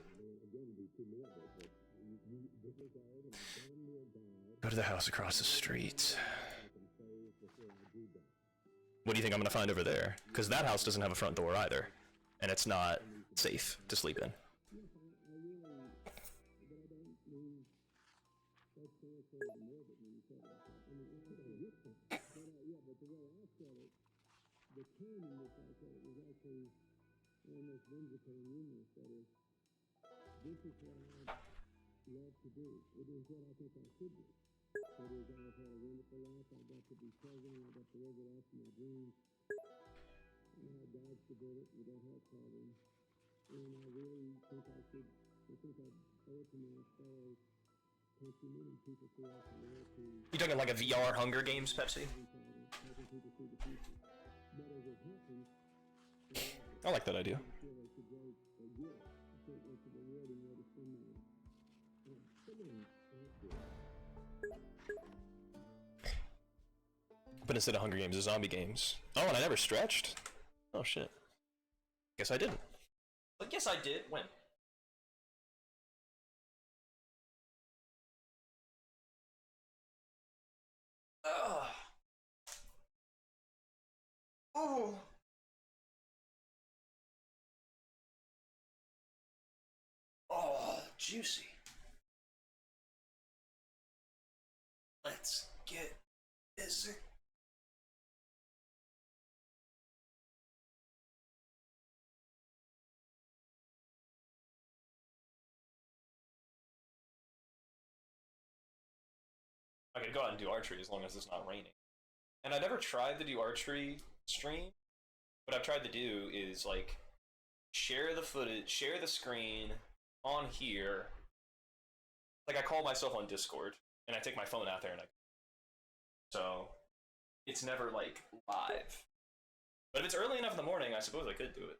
Go to the house across the street. What do you think I'm gonna find over there? Because that house doesn't have a front door either. And it's not safe to sleep in. You talking like a VR Hunger Games, Pepsi? I like that idea. But instead of Hunger Games, it's Zombie Games. Oh, and I never stretched? Oh shit. Guess I didn't. I guess I did. When? Ugh. Oh. Oh, juicy. Let's get busy. I could go out and do archery as long as it's not raining. And I never tried to do archery stream. What I've tried to do is like share the footage, share the screen on here. Like I call myself on Discord and I take my phone out there and so it's never like live. But if it's early enough in the morning, I suppose I could do it.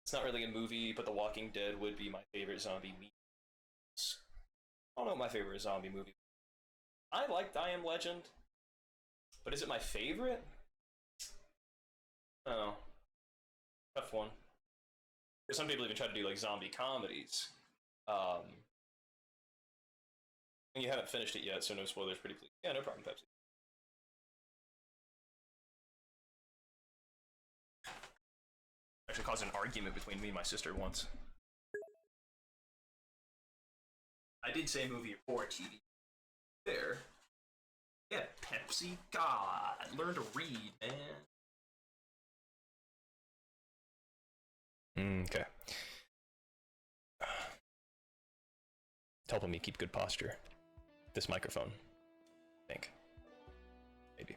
It's not really a movie, but The Walking Dead would be my favorite zombie movie. I don't know what my favorite zombie movie. I liked I Am Legend, but is it my favorite? Oh, tough one. Because some people even try to do like zombie comedies. And you haven't finished it yet, so no spoilers. Pretty please. Yeah, no problem, Pepsi. Actually caused an argument between me and my sister once. I did say movie or TV. There. Yeah, Pepsi. God, learn to read, man. Okay. It's helping me keep good posture. This microphone. I think. Maybe.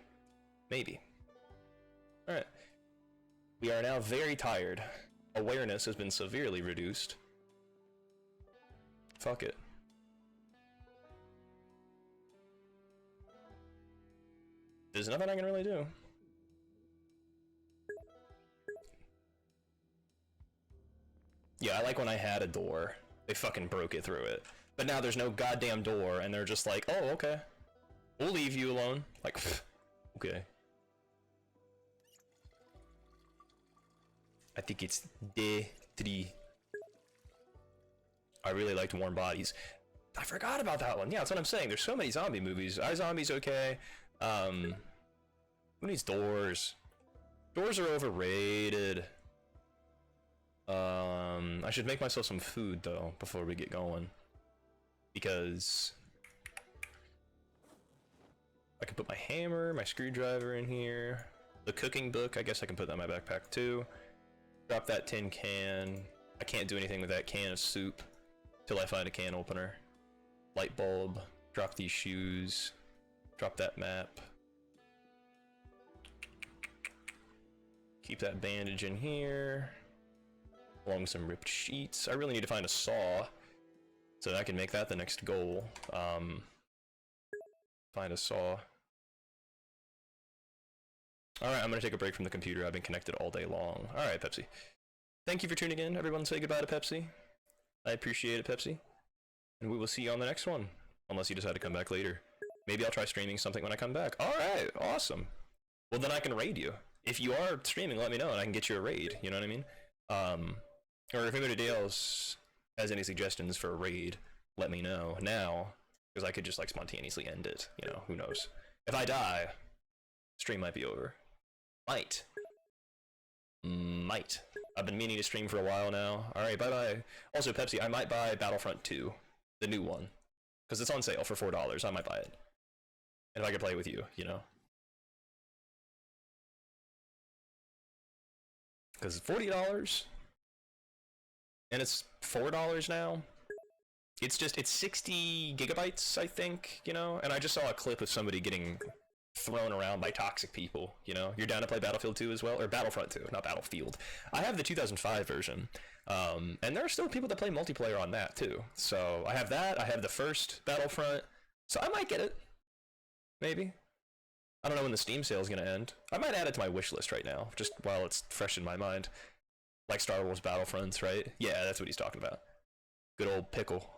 Maybe. Alright. We are now very tired. Awareness has been severely reduced. Fuck it. There's nothing I can really do. Yeah, I like when I had a door. They fucking broke it through it. But now there's no goddamn door, and they're just like, oh, okay. We'll leave you alone. Like, okay. I think it's day 3. I really liked Warm Bodies. I forgot about that one. Yeah, that's what I'm saying. There's so many zombie movies. iZombie's okay. Who needs doors? Doors are overrated. I should make myself some food though before we get going, because I can put my hammer, my screwdriver in here. The cooking book, I guess I can put that in my backpack too. Drop that tin can. I can't do anything with that can of soup till I find a can opener. Light bulb. Drop these shoes. Drop that map. Keep that bandage in here. Along with some ripped sheets. I really need to find a saw so that I can make that the next goal. Find a saw. Alright, I'm gonna take a break from the computer. I've been connected all day long. Alright, Pepsi. Thank you for tuning in. Everyone say goodbye to Pepsi. I appreciate it, Pepsi. And we will see you on the next one. Unless you decide to come back later. Maybe I'll try streaming something when I come back. Alright, awesome. Well, then I can raid you. If you are streaming, let me know and I can get you a raid. You know what I mean? Or if anybody else has any suggestions for a raid, let me know now. Because I could just like spontaneously end it. You know, who knows? If I die, stream might be over. Might. I've been meaning to stream for a while now. Alright, bye-bye. Also, Pepsi, I might buy Battlefront 2. The new one. Because it's on sale for $4. I might buy it. And if I could play with you, you know. Because $40 and it's $4 now. It's 60 gigabytes, I think, you know. And I just saw a clip of somebody getting thrown around by toxic people, you know. You're down to play Battlefield 2 as well, or Battlefront 2, not Battlefield. I have the 2005 version, and there are still people that play multiplayer on that too. So I have that. I have the first Battlefront, so I might get it, maybe. I don't know when the Steam sale is gonna end. I might add it to my wish list right now, just while it's fresh in my mind. Like Star Wars Battlefronts, right? Yeah, that's what he's talking about. Good old pickle.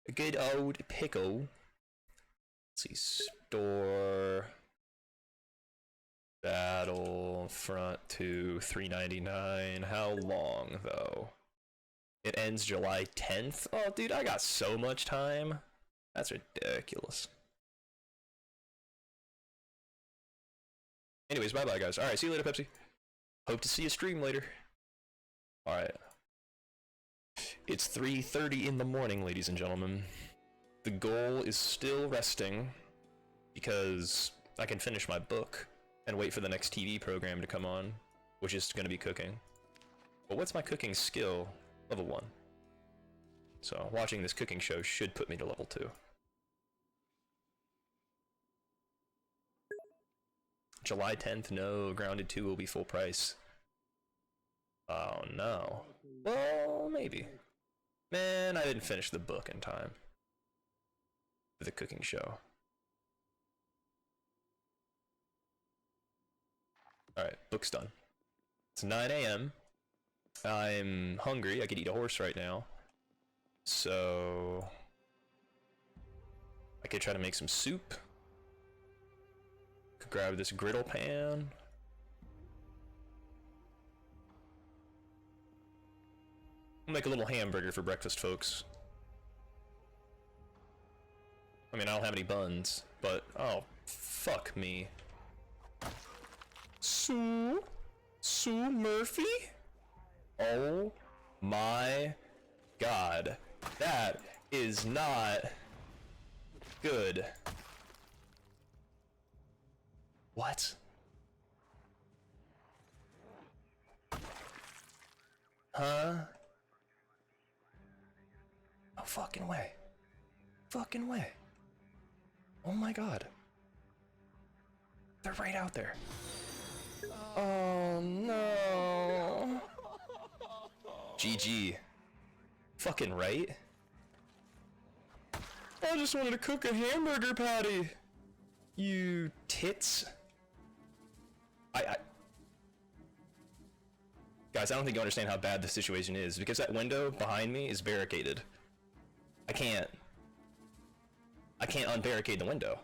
A good old pickle. Let's see, store Battlefront 2, $3.99. How long though? It ends July 10th. Oh, dude, I got so much time. That's ridiculous. Anyways, bye bye, guys. All right, see you later, Pepsi. Hope to see you stream later. All right. It's 3:30 in the morning, ladies and gentlemen. The goal is still resting because I can finish my book and wait for the next TV program to come on, which is going to be cooking. But what's my cooking skill? Level 1. So watching this cooking show should put me to level 2. July 10th, no, Grounded 2 will be full price. Oh no. Well, maybe. Man, I didn't finish the book in time for the cooking show. Alright, book's done. It's 9 a.m. I'm hungry. I could eat a horse right now. So I could try to make some soup. Could grab this griddle pan. I'll make a little hamburger for breakfast, folks. I mean, I don't have any buns, but oh, fuck me. Sue Murphy? Oh my god. That is not good. What? Huh? No fucking way. Fucking way. Oh my god. They're right out there. Oh no. GG. Fucking right. I just wanted to cook a hamburger patty. You tits. Guys, I don't think you understand how bad the situation is, because that window behind me is barricaded. I can't unbarricade the window.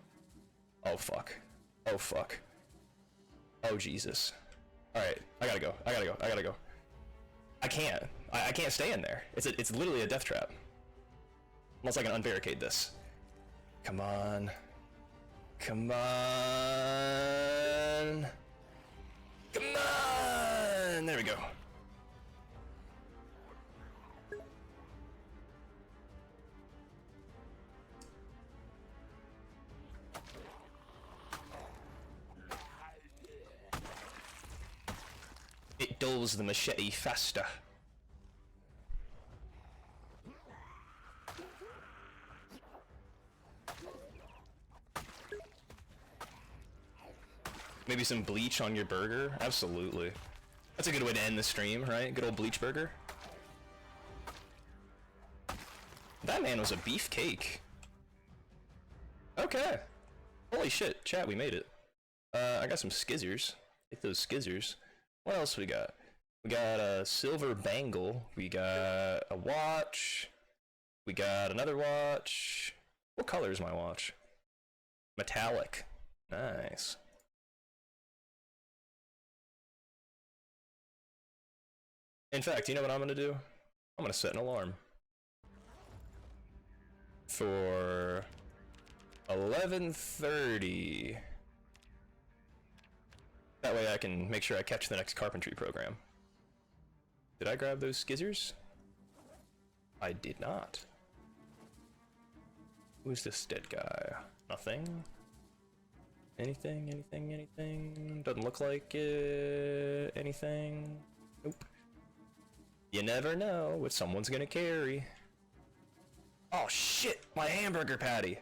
Oh fuck. Oh fuck. Oh Jesus. Alright, I gotta go. I can't. I can't stay in there. It's literally a death trap. Unless I can unbarricade this. Come on. Come on. Come on. There we go. It dulls the machete faster. Maybe some bleach on your burger? Absolutely. That's a good way to end the stream, right? Good old bleach burger. That man was a beefcake. Okay. Holy shit, chat, we made it. I got some skizzers. Take those skizzers. What else we got? We got a silver bangle. We got a watch. We got another watch. What color is my watch? Metallic. Nice. In fact, you know what I'm gonna do? I'm gonna set an alarm for 11:30. That way I can make sure I catch the next carpentry program. Did I grab those skizzers? I did not. Who's this dead guy? Nothing? Anything? Doesn't look like it. Anything? Nope. You never know what someone's gonna carry. Oh shit, my hamburger patty!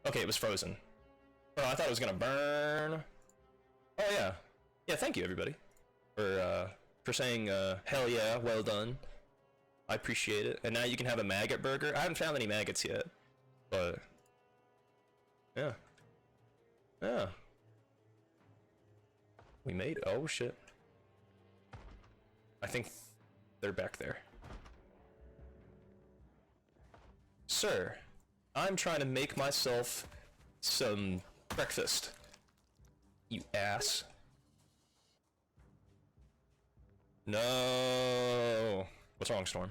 Okay, it was frozen. Oh, I thought it was gonna burn. Oh yeah. Yeah, thank you everybody. For saying, hell yeah, well done. I appreciate it. And now you can have a maggot burger. I haven't found any maggots yet. But... yeah. Yeah. We made... oh shit. I think they're back there. Sir, I'm trying to make myself some breakfast. You ass. No. What's wrong, Storm?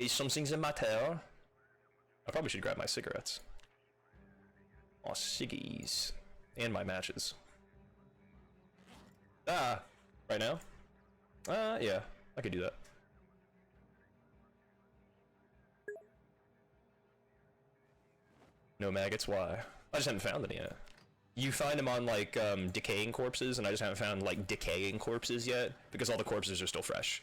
Is something the matter? I probably should grab my cigarettes. Aw, ciggies. And my matches. Ah! Right now? Yeah. I could do that. No maggots, why? I just haven't found any yet. You find them on, like, decaying corpses, and I just haven't found, like, decaying corpses yet, because all the corpses are still fresh.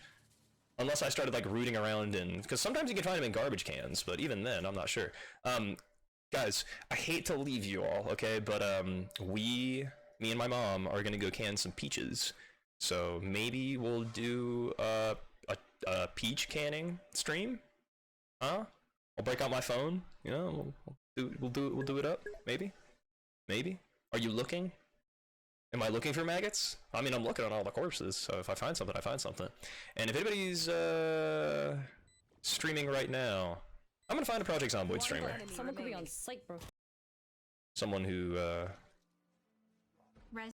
Unless I started, like, rooting around in... because sometimes you can find them in garbage cans, but even then, I'm not sure. Guys, I hate to leave you all, okay, but, me and my mom are gonna go can some peaches. So, maybe we'll do, a peach canning stream? Huh? I'll break out my phone, you know, we'll do it up, maybe? Maybe? Are you looking? Am I looking for maggots? I mean, I'm looking on all the corpses, so if I find something, I find something. And if anybody's, streaming right now, I'm gonna find a Project Zomboid streamer. Someone could be on site, bro. Someone who, We have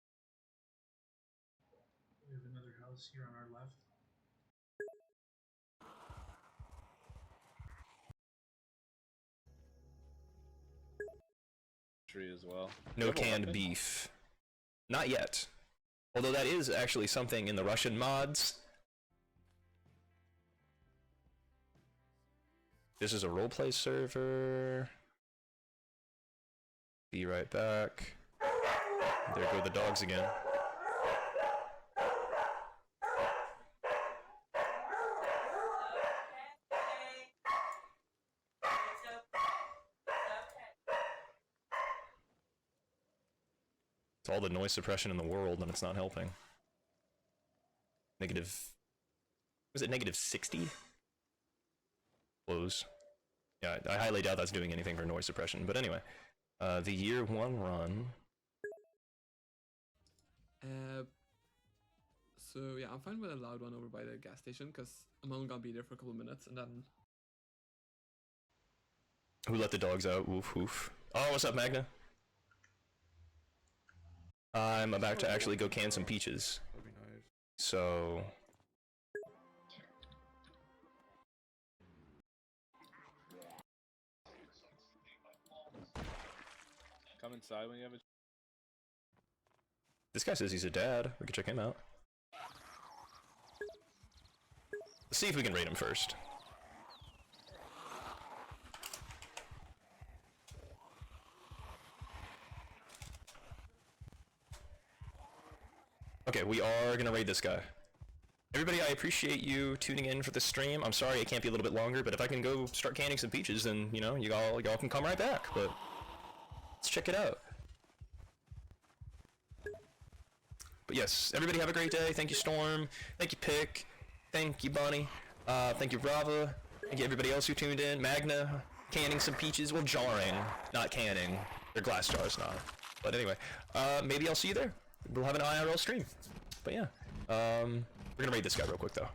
another house here on our left. Tree as well. no canned beef. Not yet. Although that is actually something in the Russian mods. This is a roleplay server. Be right back. There go the dogs again. It's all the noise suppression in the world and it's not helping. Negative... was it negative 60? Close. Yeah, I highly doubt that's doing anything for noise suppression, but anyway. The year one run. So yeah, I'm fine with a loud one over by the gas station because I'm only gonna be there for a couple of minutes and then. Who let the dogs out? Woof woof. Oh, what's up, Magna? I'm about to actually go can some peaches. That'd be nice. So... Come inside when you have a... this guy says he's a dad. We can check him out. Let's see if we can rate him first. Okay, we are gonna raid this guy. Everybody, I appreciate you tuning in for the stream. I'm sorry it can't be a little bit longer, but if I can go start canning some peaches, then, you know, y'all can come right back, but... let's check it out. But yes, everybody have a great day. Thank you, Storm. Thank you, Pick. Thank you, Bonnie. Thank you, Brava. Thank you, everybody else who tuned in. Magna, canning some peaches. Well, jarring, not canning. They're glass jars, not. But anyway, maybe I'll see you there. We'll have an IRL stream. But yeah, we're gonna raid this guy real quick, though.